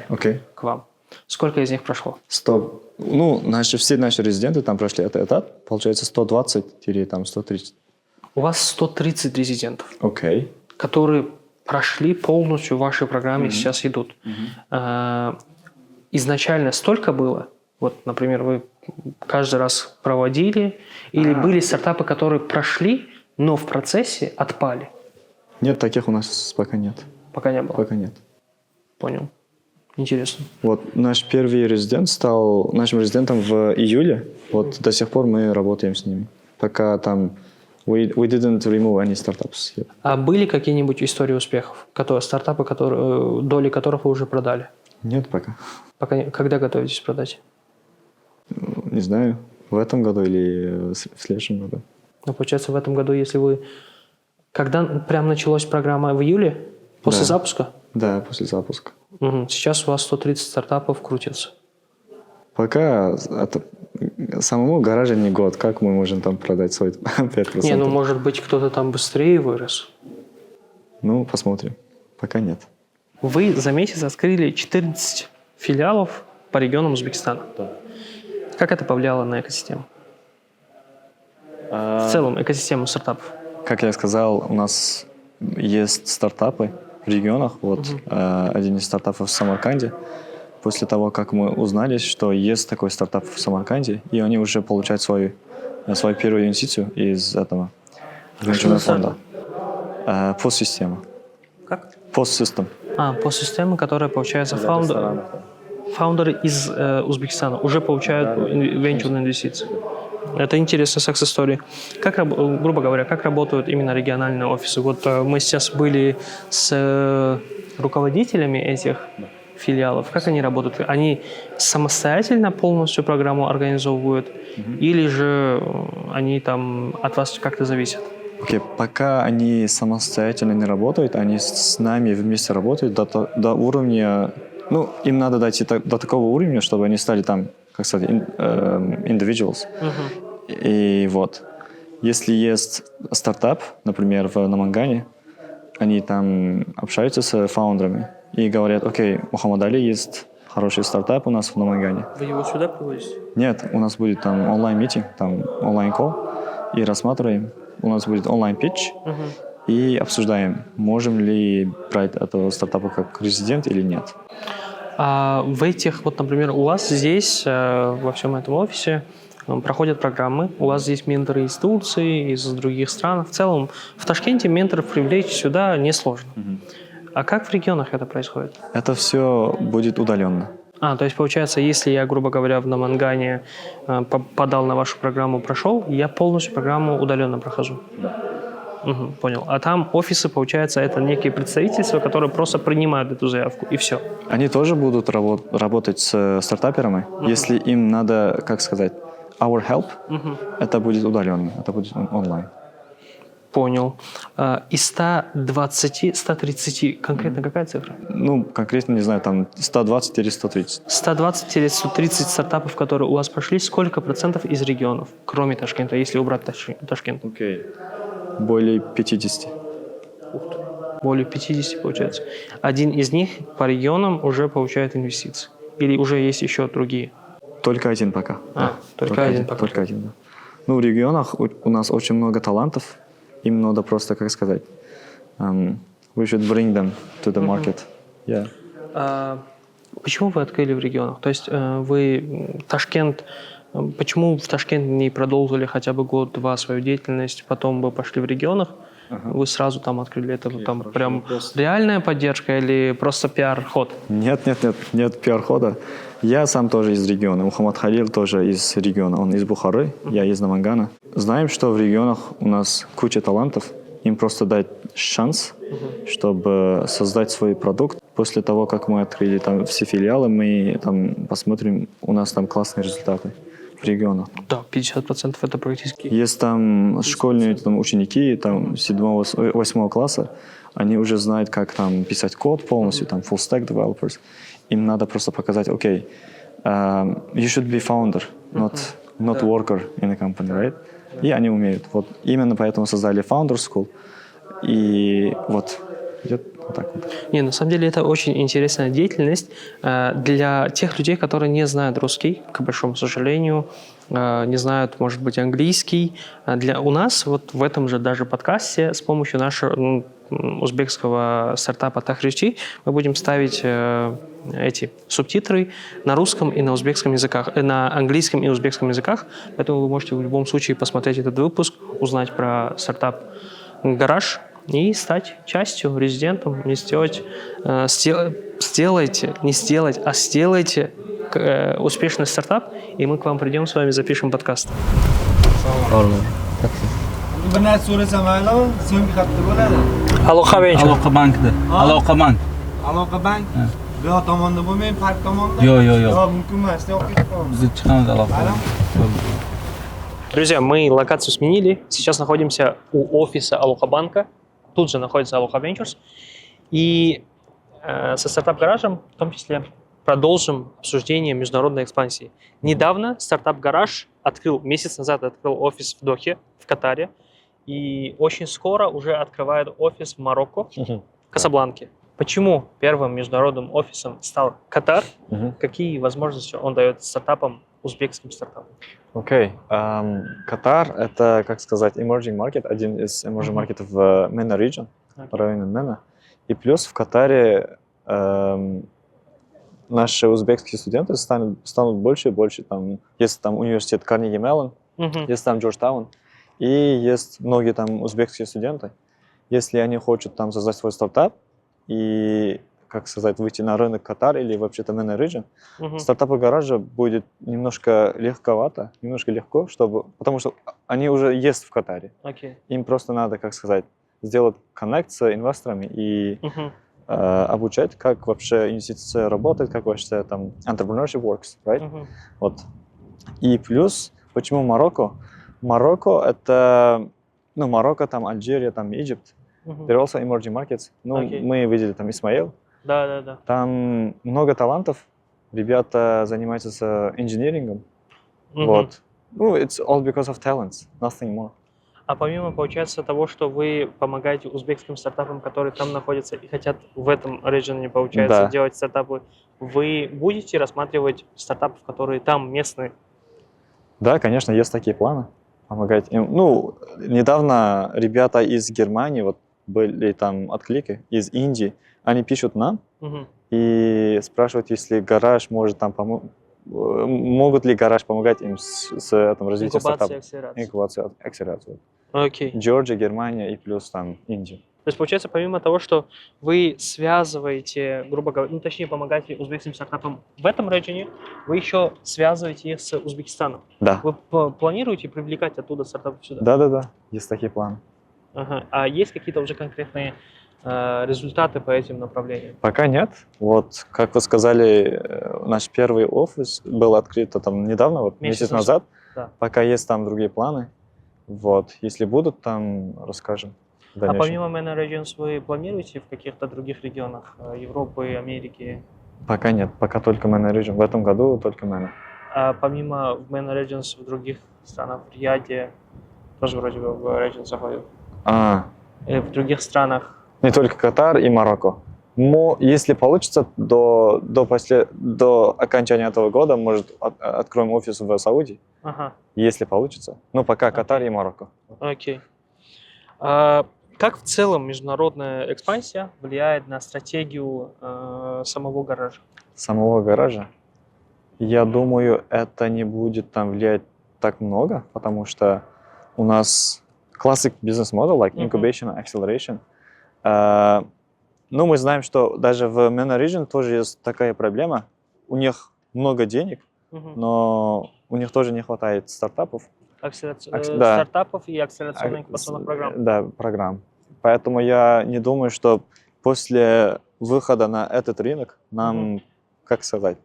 к вам. Сколько из них прошло? 100. Ну, все наши резиденты там прошли этот этап. Получается 120-130. У вас 130 резидентов, Окей. которые прошли полностью в вашей программе, сейчас идут. Изначально столько было? Вот, например, вы каждый раз проводили, или были стартапы, которые прошли, но в процессе отпали? Нет, таких у нас пока нет. Пока не было? Пока нет. Понял. Интересно. Вот наш первый резидент стал нашим резидентом в июле. Вот до сих пор мы работаем с ними. Пока там we didn't remove any startups yet. А были какие-нибудь истории успехов? Стартапы, доли которых вы уже продали? Нет пока. Когда готовитесь продать? Не знаю, в этом году или в следующем году. Ну, получается, в этом году, если вы... Когда прям началась программа? В июле? После запуска? Да, после запуска. Угу. Сейчас у вас 130 стартапов крутится. Пока это самому гараже не год. Как мы можем там продать свой 5%? Не, ну может быть кто-то там быстрее вырос. Ну, посмотрим. Пока нет. Вы за месяц открыли 14 филиалов по регионам Узбекистана. Да. Как это повлияло на экосистему? В целом, экосистему стартапов. Как я сказал, у нас есть стартапы в регионах. Вот один из стартапов в Самарканде. После того, как мы узнали, что есть такой стартап в Самарканде, и они уже получают свою первую инвестицию из этого венчурного фонда. Постсистема. Как? Постсистем. Постсистема, которая, получается, фаундеры из Узбекистана уже получают венчурные инвестиции. Это интересная success story. Грубо говоря, как работают именно региональные офисы? Вот мы сейчас были с руководителями этих филиалов. Как они работают? Они самостоятельно полностью программу организовывают? Или же они там от вас как-то зависят? Пока они самостоятельно не работают, они с нами вместе работают до уровня... Ну, им надо дойти до такого уровня, чтобы они стали там, как сказать, individuals. И вот. Если есть стартап, например, в Намангане, они там общаются с фаундерами и говорят: окей, Мухаммад Али, есть хороший стартап у нас в Намангане. Вы его сюда привозите? Нет, у нас будет там онлайн-митинг, там онлайн-колл, и рассматриваем. У нас будет онлайн-питч, и обсуждаем, можем ли брать этого стартапа как резидент или нет. А в этих, вот, например, у вас здесь, во всем этом офисе, проходят программы. У вас здесь менторы из Турции, из других стран. В целом, в Ташкенте менторов привлечь сюда несложно. А как в регионах это происходит? Это все будет удаленно. То есть, получается, если я, грубо говоря, в Намангане подал на вашу программу, прошел, я полностью программу удаленно прохожу? Да. Понял. А там офисы, получается, это некие представительства, которые просто принимают эту заявку, и все. Они тоже будут работать с стартаперами. Если им надо, как сказать, our help, это будет удаленно, это будет онлайн. Понял. Из 120, 130, конкретно какая цифра? Ну, конкретно, не знаю, там 120 или 130. 120 или 130 стартапов, которые у вас прошли, сколько процентов из регионов, кроме Ташкента, если убрать Ташкент? Окей. Более 50. Более 50 получается. Один из них по регионам уже получает инвестиции? Или уже есть еще другие? Только один пока. Только один пока. Только один, да. Ну, в регионах у нас очень много талантов. Им надо просто, как сказать, we should bring them to the market. Yeah. Почему вы открыли в регионах? То есть вы Ташкент, почему в Ташкент не продолжили хотя бы год-два свою деятельность, потом вы пошли в регионах, вы сразу там открыли? Это там прям реальная поддержка или просто пиар-ход? Нет пиар-хода. Я сам тоже из региона. Мухаммад Халил тоже из региона. Он из Бухары, я из Намангана. Знаем, что в регионах у нас куча талантов. Им просто дать шанс, чтобы создать свой продукт. После того, как мы открыли там все филиалы, мы там посмотрим, у нас там классные результаты в регионах. Да, 50% это практически. Есть там школьные там, ученики там, 7-8 класса, они уже знают, как там писать код полностью, там full stack developers. Им надо просто показать, окей, you should be founder, not worker in a company, right? И они умеют. Вот именно поэтому создали Founder School. И вот идет вот так вот. Не, на самом деле это очень интересная деятельность для тех людей, которые не знают русский, к большому сожалению, не знают, может быть, английский. У нас вот в этом же даже подкасте с помощью нашего узбекского стартапа Тахричи мы будем ставить эти субтитры на русском и на узбекском языках, на английском и узбекском языках. Поэтому вы можете в любом случае посмотреть этот выпуск, узнать про стартап «Гараж» и стать частью, резидентом, сделайте успешный стартап, и мы к вам придем с вами, запишем подкаст. Bir narsa so'rasam a'lo, so'nggi xatda bo'ladi. Aloqa Venture. Aloqa bankda. Aloqa bank. Aloqa bank. Bu yoq tomonda bo'lmaydi, park tomonda. Yo'q. Yo'q, mumkin emas, yo'q ketib qolamiz. Biz chiqamiz aloqa. Друзья, мы локацию сменили. Сейчас находимся у офиса Алоха-банка. Тут же находится Aloha Ventures. И со стартап-гаражем, в том числе, продолжим обсуждение международной экспансии. Недавно стартап-гараж месяц назад открыл офис в Дохе, в Катаре. И очень скоро уже открывает офис в Марокко, в Касабланке. Почему первым международным офисом стал Катар? Какие возможности он дает стартапам, узбекским стартапам? Окей. Катар — это, как сказать, emerging market, один из emerging маркетов в MENA region, в районе MENA. И плюс в Катаре наши узбекские студенты станут больше и больше. Там есть там университет Карнеги Меллон, есть там Джорджтаун, и есть многие там узбекские студенты. Если они хотят там создать свой стартап и, как сказать, выйти на рынок Катар или вообще-то MENA region, стартапы гаража будет немножко легко, потому что они уже есть в Катаре. Им просто надо, как сказать, сделать коннект с инвесторами и обучать, как вообще инвестиция работает, как вообще там entrepreneurship works, right? Вот. И плюс, почему Марокко? Марокко это, Марокко, там Алжир, там Египет. They're also emerging markets. Мы видели там Исмаил. Да. Там много талантов. Ребята занимаются с инженерингом. Вот. It's all because of talents, nothing more. А помимо, получается, того, что вы помогаете узбекским стартапам, которые там находятся и хотят в этом регионе, получается, делать стартапы, вы будете рассматривать стартапов, которые там местные? Да, конечно, есть такие планы. Помогать им. Недавно ребята из Германии, вот были там отклики, из Индии, они пишут нам и спрашивают, если гараж может там помочь, могут ли гараж помогать им с этим развитием стартапа. Инкубация, акселерация. Окей. Джорджия, Германия и плюс там Индия. То есть, получается, помимо того, что вы связываете, грубо говоря, точнее, помогаете узбекским стартапам в этом регионе, вы еще связываете их с Узбекистаном. Да. Вы планируете привлекать оттуда стартапов сюда? Да. Есть такие планы. А есть какие-то уже конкретные результаты по этим направлениям? Пока нет. Вот, как вы сказали, наш первый офис был открыт там недавно, вот месяц назад. Да. Пока есть там другие планы. Вот. Если будут, там расскажем. в А дальнейшем. помимо MENA Regions вы планируете в каких-то других регионах Европы, Америки? Пока нет, пока только MENA Region. В этом году только MENA. А помимо MENA Regions в других странах, в Рияде, тоже вроде бы в Region заходит, в других странах? Не только Катар и Марокко. Если получится, до окончания этого года, может, откроем офис в Саудии, Ага, если получится. Но пока Катар и Марокко. окей. Как в целом международная экспансия влияет на стратегию самого гаража? Самого гаража, я думаю, это не будет там влиять так много, потому что у нас classic business model, like incubation, acceleration. Но мы знаем, что даже в MENA Region тоже есть такая проблема. У них много денег, но у них тоже не хватает стартапов. Да. Стартапов и акселерационных инкубационных программ. Да, программ. Поэтому я не думаю, что после выхода на этот рынок нам, как сказать,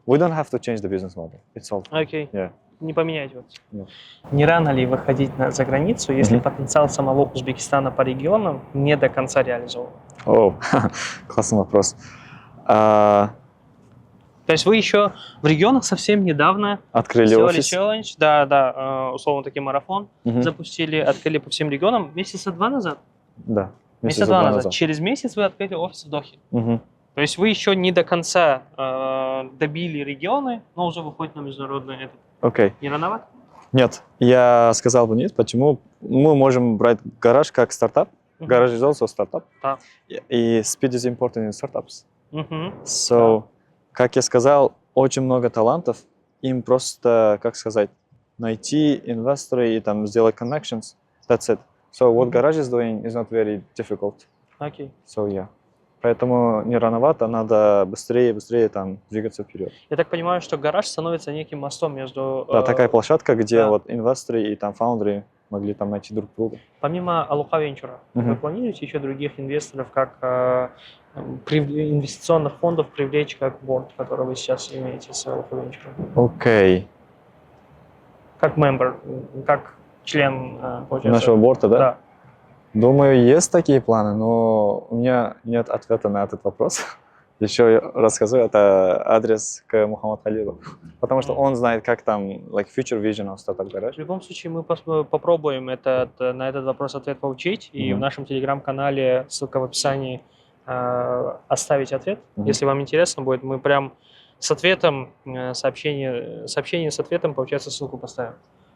we don't have to change the business model. It's all. Окей. Yeah. Не поменять его. Нет. Не рано ли выходить за границу, если потенциал самого Узбекистана по регионам не до конца реализован? О, классный вопрос. То есть вы еще в регионах совсем недавно Открыли сделали офис. челлендж, условно таки марафон, запустили, открыли по всем регионам месяца 2 назад? Да. Месяца 2 назад. Через месяц вы открыли офис в Дохе. То есть вы еще не до конца добили регионы, но уже выходит на международный этот. Окей. Не рановато? Нет, я сказал бы нет. Почему? Мы можем брать гараж как стартап. Гараж is also стартап. Да. И speed is important in startups. So, как я сказал, очень много талантов. Им просто, как сказать, найти инвесторы и там сделать connections. That's it. So what garage is doing is not very difficult. Окей. So yeah. Поэтому не рановато, надо быстрее там двигаться вперед. Я так понимаю, что гараж становится неким мостом между... Да, такая площадка, где вот инвесторы и там фаундеры могли там найти друг друга. Помимо Aloha Venture, вы планируете еще других инвесторов, как инвестиционных фондов привлечь как борд, который вы сейчас имеете с Aloha Venture? Окей. Как мембер, как член, получается. Нашего борта, да? Да. Думаю, есть такие планы, но у меня нет ответа на этот вопрос. Еще расскажу, это адрес к Мухаммаду Халилу, потому что он знает, как там, like, future vision of Startup Garage. В любом случае, мы попробуем на этот вопрос ответ получить, и в нашем телеграм-канале, ссылка в описании, оставить ответ. Если вам интересно будет, мы прям с ответом, сообщение с ответом, получается, ссылку поставим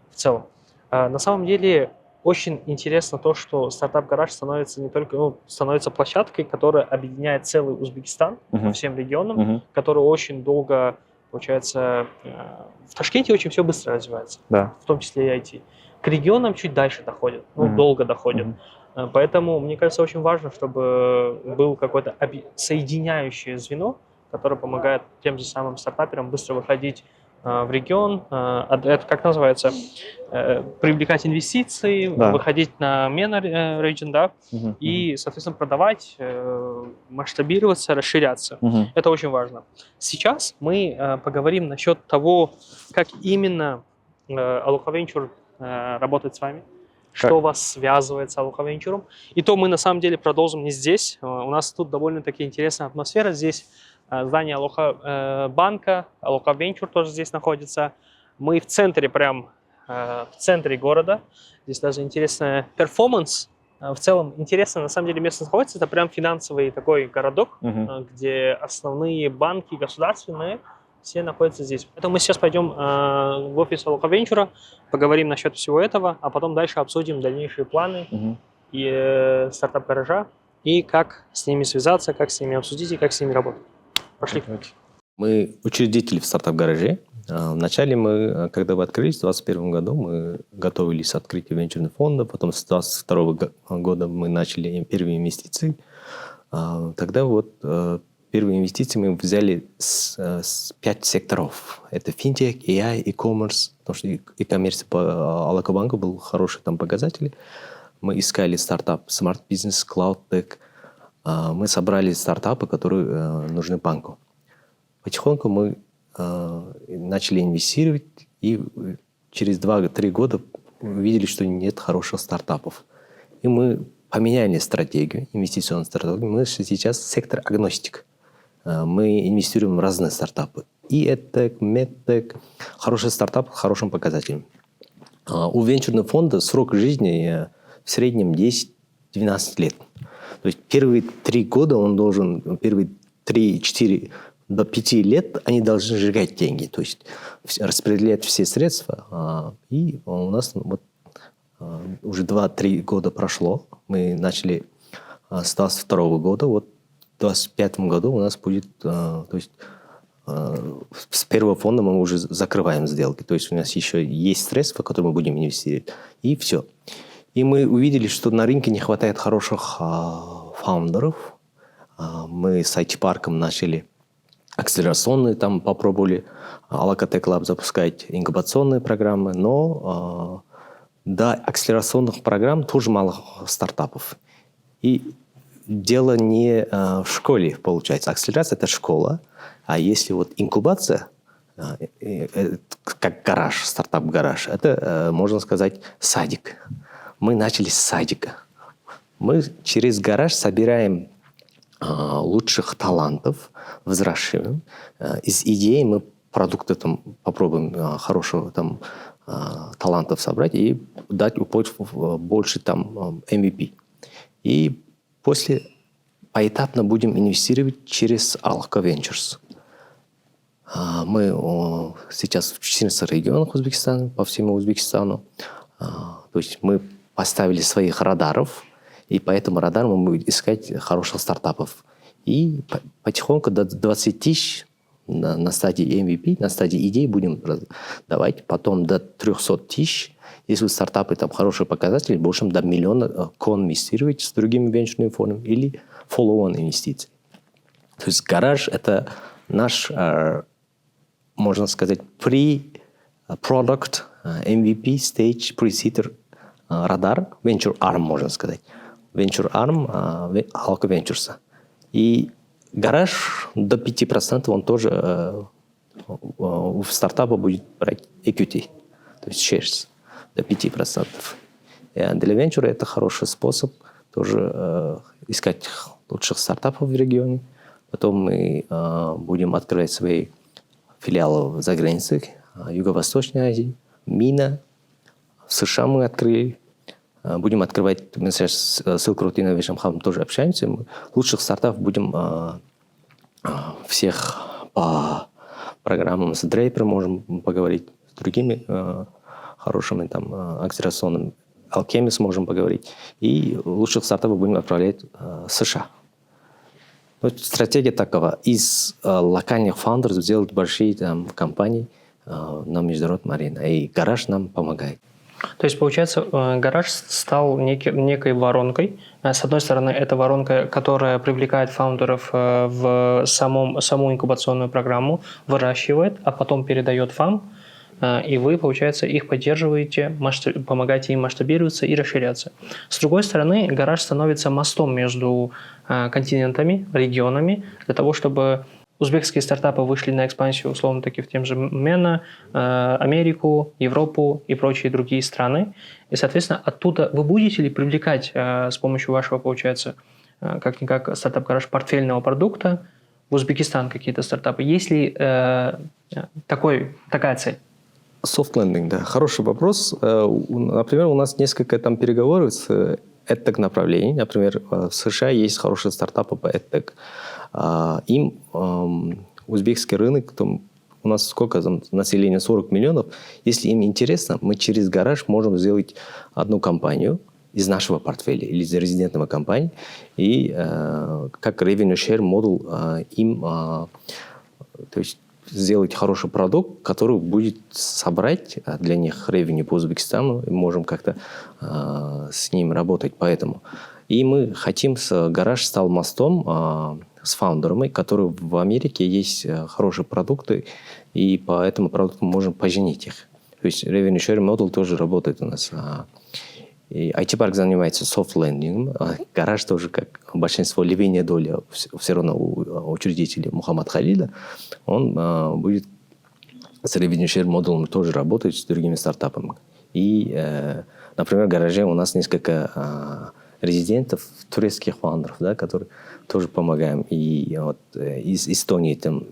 в целом. На самом деле, очень интересно то, что Startup Garage становится не только, становится площадкой, которая объединяет целый Узбекистан по всем регионам, который очень долго, получается, в Ташкенте очень все быстро развивается, в том числе и IT. К регионам чуть дальше доходит, долго доходит. Поэтому, мне кажется, очень важно, чтобы был какое-то соединяющее звено, которое помогает тем же самым стартаперам быстро выходить в регион, это как называется, привлекать инвестиции, выходить на MENA Region, и, соответственно, продавать, масштабироваться, расширяться. Это очень важно. Сейчас мы поговорим насчет того, как именно Aloha Venture работает с вами, что вас связывает с Aloha Venture. И то мы на самом деле продолжим не здесь. У нас тут довольно-таки интересная атмосфера. Здесь здание Aloha банка, Aloha Venture тоже здесь находится. Мы в центре, прям в центре города. Здесь даже интересный перформанс. В целом интересно, на самом деле, место находится. Это прям финансовый такой городок, где основные банки государственные все находятся здесь. Поэтому мы сейчас пойдем в офис Aloha Venture, поговорим насчет всего этого, а потом дальше обсудим дальнейшие планы и стартап-гаража, и как с ними связаться, как с ними обсудить и как с ними работать. Пошли. Мы учредители в стартап-гараже. Вначале мы, когда вы открылись в 2021 году, мы готовились к открытию венчурных фондов, потом с 2022 года мы начали первые инвестиции. Тогда вот первые инвестиции мы взяли с 5 секторов. Это финтех, AI, e-commerce, потому что e-commerce по Aloha банку был хороший там показатель. Мы искали стартап Smart Business, Cloud Tech. Мы собрали стартапы, которые нужны банку. Потихоньку мы начали инвестировать, и через 2-3 года увидели, что нет хороших стартапов. И мы поменяли стратегию, инвестиционную стратегию. Мы сейчас сектор агностик. Мы инвестируем в разные стартапы. И EdTech, MedTech, хороший стартап с хорошим показателем. У венчурного фонда срок жизни в среднем 10-12 лет. То есть первые 3 года он должен, первые 3-4 до 5 лет они должны сжигать деньги, то есть распределять все средства. И у нас вот, уже 2-3 года прошло. Мы начали с 22 года. Вот в 2025 году у нас будет... То есть с первого фонда мы уже закрываем сделки. То есть у нас еще есть средства, которые мы будем инвестировать. И все. И мы увидели, что на рынке не хватает хороших фаундеров. Мы с IT-парком начали акселерационные, там попробовали Alacatech Lab запускать инкубационные программы, но до акселерационных программ тоже мало стартапов. И дело не в школе, получается. Акселерация – это школа, а если вот инкубация, как гараж, стартап-гараж, это, можно сказать, садик. Мы начали с садика. Мы через гараж собираем лучших талантов, взращиваем. Из идеи мы продукты там попробуем хорошего там талантов собрать и дать больше там MVP. И после поэтапно будем инвестировать через Alka Ventures. Мы сейчас в 14 регионах Узбекистана, по всему Узбекистану. То есть мы поставили своих радаров, и по этому радару мы будем искать хороших стартапов. И потихоньку до 20 тысяч на стадии MVP, на стадии идей будем давать. Потом до 300 тысяч. Если у стартапы там хорошие показатели, больше до 1 миллиона коинвестировать с другими венчурными фондами или follow-on инвестиции. То есть гараж – это наш, можно сказать, pre-product, MVP, stage, pre-seed радар, venture arm, можно сказать. Venture arm Alka Ventures. И гараж до 5% он тоже у стартапа будет брать equity, то есть shares до 5%. И для венчура это хороший способ тоже искать лучших стартапов в регионе. Потом мы будем открывать свои филиалы за границей, Юго-Восточной Азии, МИНа, в США мы открыли. Будем открывать, мы сейчас с Silk Road Innovation Hub тоже общаемся. Мы лучших стартапов будем всех по программам с Draper можем поговорить, с другими хорошими там акселерационными. Alchemist можем поговорить. И лучших стартапов будем отправлять в США. Вот стратегия такова. Из локальных фаундеров сделать большие там компании на международном арене. И гараж нам помогает. То есть, получается, гараж стал некой воронкой. С одной стороны, это воронка, которая привлекает фаундеров в саму инкубационную программу, выращивает, а потом передает вам, и вы, получается, их поддерживаете, помогаете им масштабироваться и расширяться. С другой стороны, гараж становится мостом между континентами, регионами, для того, чтобы узбекские стартапы вышли на экспансию, условно-таки, в тем же MENA, Америку, Европу и прочие другие страны. И, соответственно, оттуда вы будете ли привлекать с помощью вашего, получается, как стартап-гараж портфельного продукта в Узбекистан какие-то стартапы? Есть ли такая цель? Soft landing, да, хороший вопрос. Например, у нас несколько там переговоров с EdTech направлений. Например, в США есть хорошие стартапы по EdTech. Им узбекский рынок, там, у нас сколько там, населения, 40 миллионов. Если им интересно, мы через гараж можем сделать одну компанию из нашего портфеля или из резидентного компании. И как revenue share model им то есть сделать хороший продукт, который будет собрать для них revenue по Узбекистану. И можем как-то с ним работать. Поэтому. И мы хотим, гараж стал мостом с фаундерами, которые в Америке есть хорошие продукты, и по этому продукту мы можем поженить их. То есть revenue sharing model тоже работает у нас. И IT-парк занимается soft landing, гараж тоже, как большинство, львиная доля все равно у учредителя Мухаммад Халида, он будет с revenue sharing modelом тоже работать с другими стартапами. И, например, в гараже у нас несколько резидентов, турецких фаундеров, да, которые тоже помогаем. И вот из Эстонии там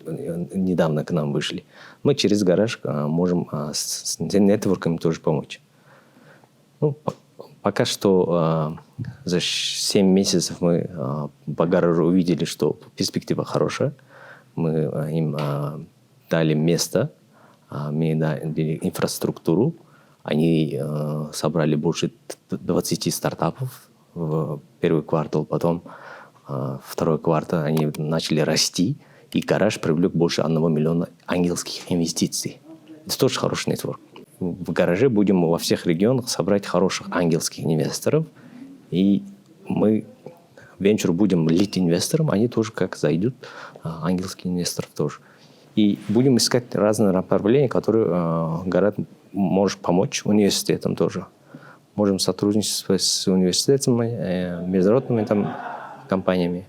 недавно к нам вышли. Мы через гараж можем с нетворками тоже помочь. Ну, пока что за 7 месяцев мы по гаражу увидели, что перспектива хорошая. Мы им дали место, мы дали инфраструктуру. Они собрали больше 20 стартапов в первый квартал, потом второй квартал они начали расти, и гараж привлек больше 1 миллиона ангельских инвестиций. Это тоже хороший нетворк. В гараже будем во всех регионах собрать хороших ангельских инвесторов, и мы венчур будем лид-инвестором, они тоже как зайдут, ангельских инвесторов тоже. И будем искать разные направления, которые город может помочь университетам тоже. Можем сотрудничать с университетами, международными там компаниями.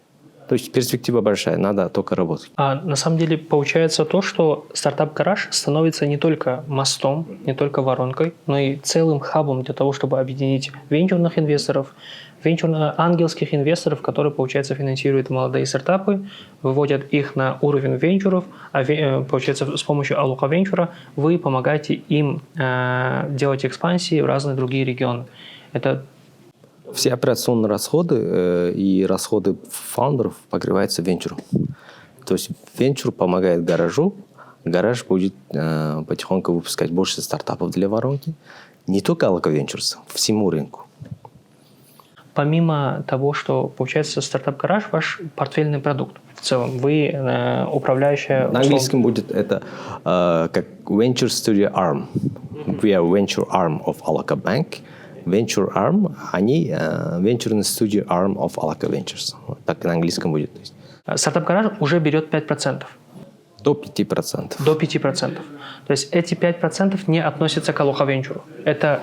То есть перспектива большая, надо только работать. А на самом деле получается то, что стартап-гараж становится не только мостом, не только воронкой, но и целым хабом для того, чтобы объединить венчурных инвесторов, ангельских инвесторов, которые, получается, финансируют молодые стартапы, выводят их на уровень венчуров, а получается, с помощью Алоха Венчура вы помогаете им делать экспансии в разные другие регионы. Это все операционные расходы и расходы фаундеров покрываются венчуром. То есть венчур помогает гаражу, гараж будет потихоньку выпускать больше стартапов для воронки. Не только Алоха Венчурс, всему рынку. Помимо того, что получается стартап-гараж, ваш портфельный продукт в целом, вы управляющая... На английском будет это как Venture Studio Arm. We are Venture Arm of Alaka Bank. Venture Arm, они Venture Studio Arm of Alaka Ventures. Так на английском будет. Стартап-гараж уже берет 5%. До 5%. До 5%. То есть эти 5% не относятся к Алоха Венчуру. Это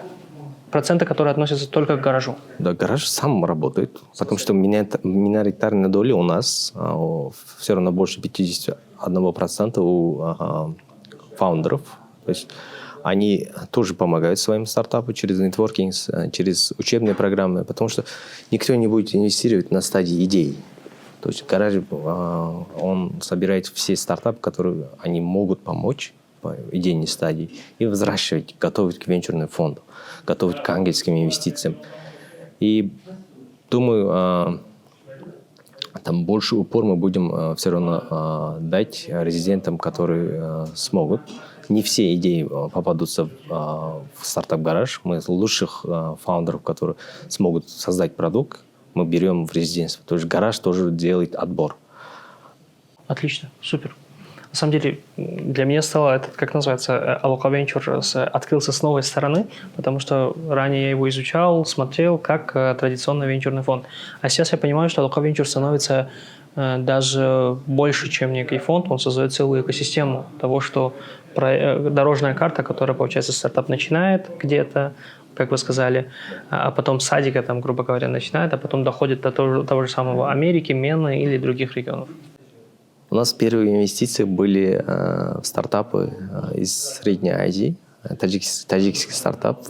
проценты, которые относятся только к гаражу. Да, гараж сам работает, потому что миноритарная доля у нас все равно больше 51% у фаундеров. То есть они тоже помогают своим стартапам через нетворкинг, через учебные программы, потому что никто не будет инвестировать на стадии идей. То есть гараж, он собирает все стартапы, которые они могут помочь по идейной стадии, и взращивать, готовить к венчурному фонду, готовить к ангельским инвестициям. И думаю, там больше упор мы будем все равно дать резидентам, которые смогут. Не все идеи попадутся в стартап-гараж. Мы из лучших фаундеров, которые смогут создать продукт, мы берем в резидентство. То есть гараж тоже делает отбор. Отлично, супер. На самом деле, для меня стало это, как называется, Алоха Венчурс открылся с новой стороны, потому что ранее я его изучал, смотрел как традиционный венчурный фонд. А сейчас я понимаю, что Алоха Венчур становится даже больше, чем некий фонд. Он создает целую экосистему того, что дорожная карта, которая, получается, стартап начинает где-то, как вы сказали, а потом садика, там, грубо говоря, начинает, а потом доходит до того же самого Америки, Мены или других регионов. У нас первые инвестиции были в стартапы из Средней Азии, таджикский стартап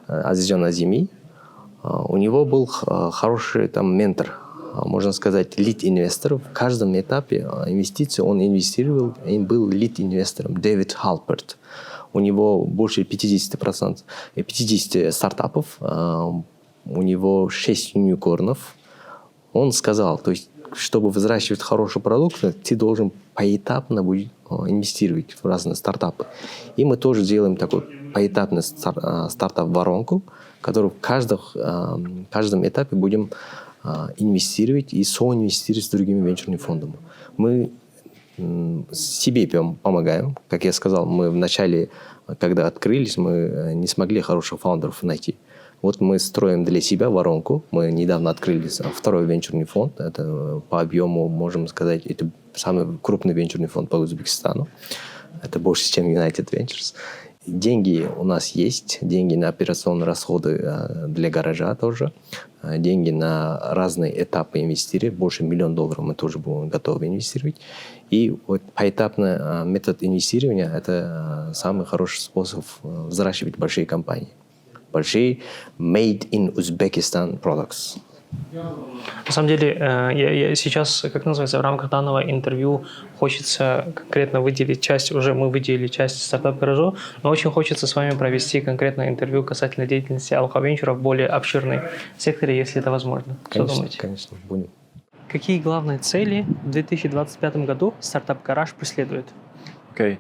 Азизжан Азими. У него был хороший там ментор, можно сказать, лид-инвестор. В каждом этапе инвестиций он инвестировал, и был лид-инвестором Дэвид Халперт. У него больше 50 стартапов, у него 6 юникорнов. Он сказал, то есть, чтобы взращивать хороший продукт, ты должен поэтапно будет инвестировать в разные стартапы. И мы тоже делаем такой поэтапный стартап-воронку, который в каждом этапе будем инвестировать и соинвестировать с другими венчурными фондами. Мы себе помогаем. Как я сказал, мы вначале, когда открылись, мы не смогли хороших фаундеров найти. Вот мы строим для себя воронку. Мы недавно открыли второй венчурный фонд. Это по объему, можем сказать, это самый крупный венчурный фонд по Узбекистану. Это больше, чем United Ventures. Деньги у нас есть, деньги на операционные расходы для гаража тоже, деньги на разные этапы инвестировать, больше $1 миллион мы тоже будем готовы инвестировать. И вот поэтапный метод инвестирования – это самый хороший способ взращивать большие компании. Большие made in Uzbekistan products. На самом деле, я сейчас, как называется, в рамках данного интервью хочется конкретно выделить часть, уже мы выделили часть стартап-гаражу, но очень хочется с вами провести конкретное интервью касательно деятельности Aloha Venture в более обширной секторе, если это возможно. Что думаете? Конечно, будем. Какие главные цели в 2025 году стартап-гараж преследует? Окей.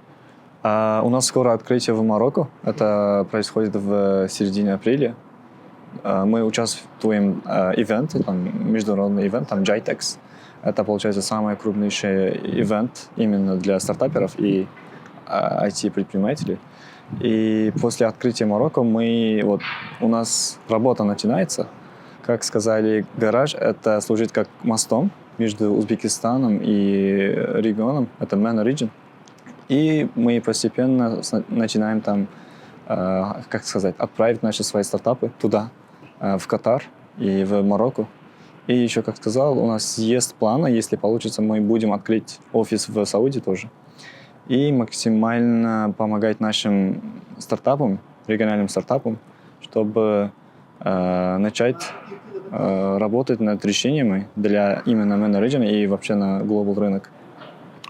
У нас скоро открытие в Марокко. Это происходит в середине апреля. Мы участвуем в ивенте, там, международный ивент, там JITEX. Это, получается, самый крупнейший ивент именно для стартаперов и IT-предпринимателей. И после открытия Марокко у нас работа начинается. Как сказали, гараж это служит как мостом между Узбекистаном и регионом, это MENA region. И мы постепенно начинаем там, отправить наши свои стартапы туда, в Катар и в Марокко. И еще, как сказал, у нас есть планы, если получится, мы будем открыть офис в Саудии тоже. И максимально помогать нашим стартапам, региональным стартапам, чтобы начать работать над решениями для именно MENA region и вообще на глобал рынок.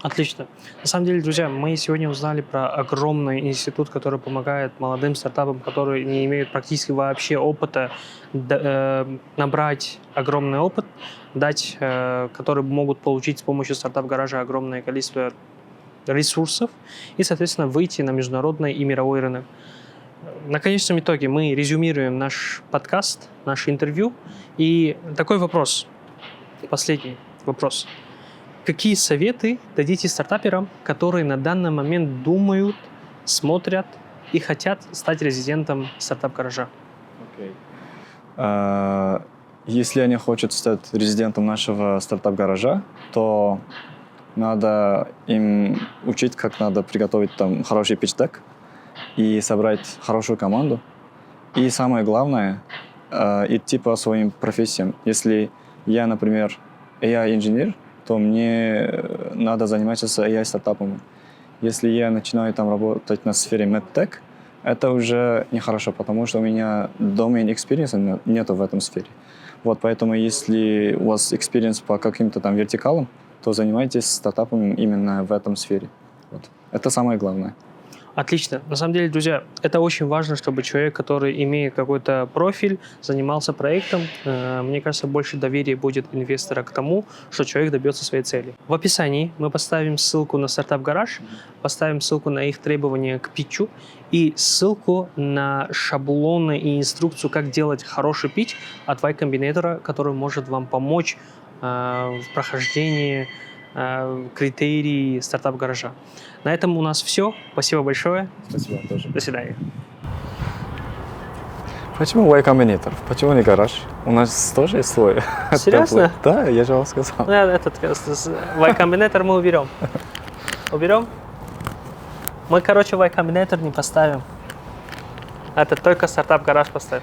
Отлично. На самом деле, друзья, мы сегодня узнали про огромный институт, который помогает молодым стартапам, которые не имеют практически вообще опыта, набрать огромный опыт, которые могут получить с помощью стартап-гаража огромное количество ресурсов и, соответственно, выйти на международный и мировой рынок. На конечном итоге мы резюмируем наш подкаст, наше интервью. И такой вопрос, последний вопрос. Какие советы дадите стартаперам, которые на данный момент думают, смотрят и хотят стать резидентом стартап-гаража? Если они хотят стать резидентом нашего стартап-гаража, то надо им учить, как надо приготовить там хороший питч-дек и собрать хорошую команду. И самое главное, идти по своим профессиям. Если я, например, AI-инженер, то мне надо заниматься AI-стартапами. Если я начинаю там работать на сфере MedTech, это уже нехорошо, потому что у меня domain experience нету в этом сфере. Вот, поэтому если у вас experience по каким-то там вертикалам, то занимайтесь стартапами именно в этом сфере. Вот. Это самое главное. Отлично. На самом деле, друзья, это очень важно, чтобы человек, который имеет какой-то профиль, занимался проектом. Мне кажется, больше доверия будет инвестора к тому, что человек добьется своей цели. В описании мы поставим ссылку на стартап-гараж, поставим ссылку на их требования к питчу и ссылку на шаблоны и инструкцию, как делать хороший питч от Y Combinator, который может вам помочь в прохождении критерий стартап-гаража. На этом у нас все. Спасибо большое. Спасибо тоже. До свидания. Почему Y Combinator? Почему не гараж? У нас тоже есть свой. Серьезно? Да, я же вам сказал. Ну, этот Y Combinator мы уберем. Уберем? Мы, Y Combinator не поставим. Это только стартап-гараж поставим.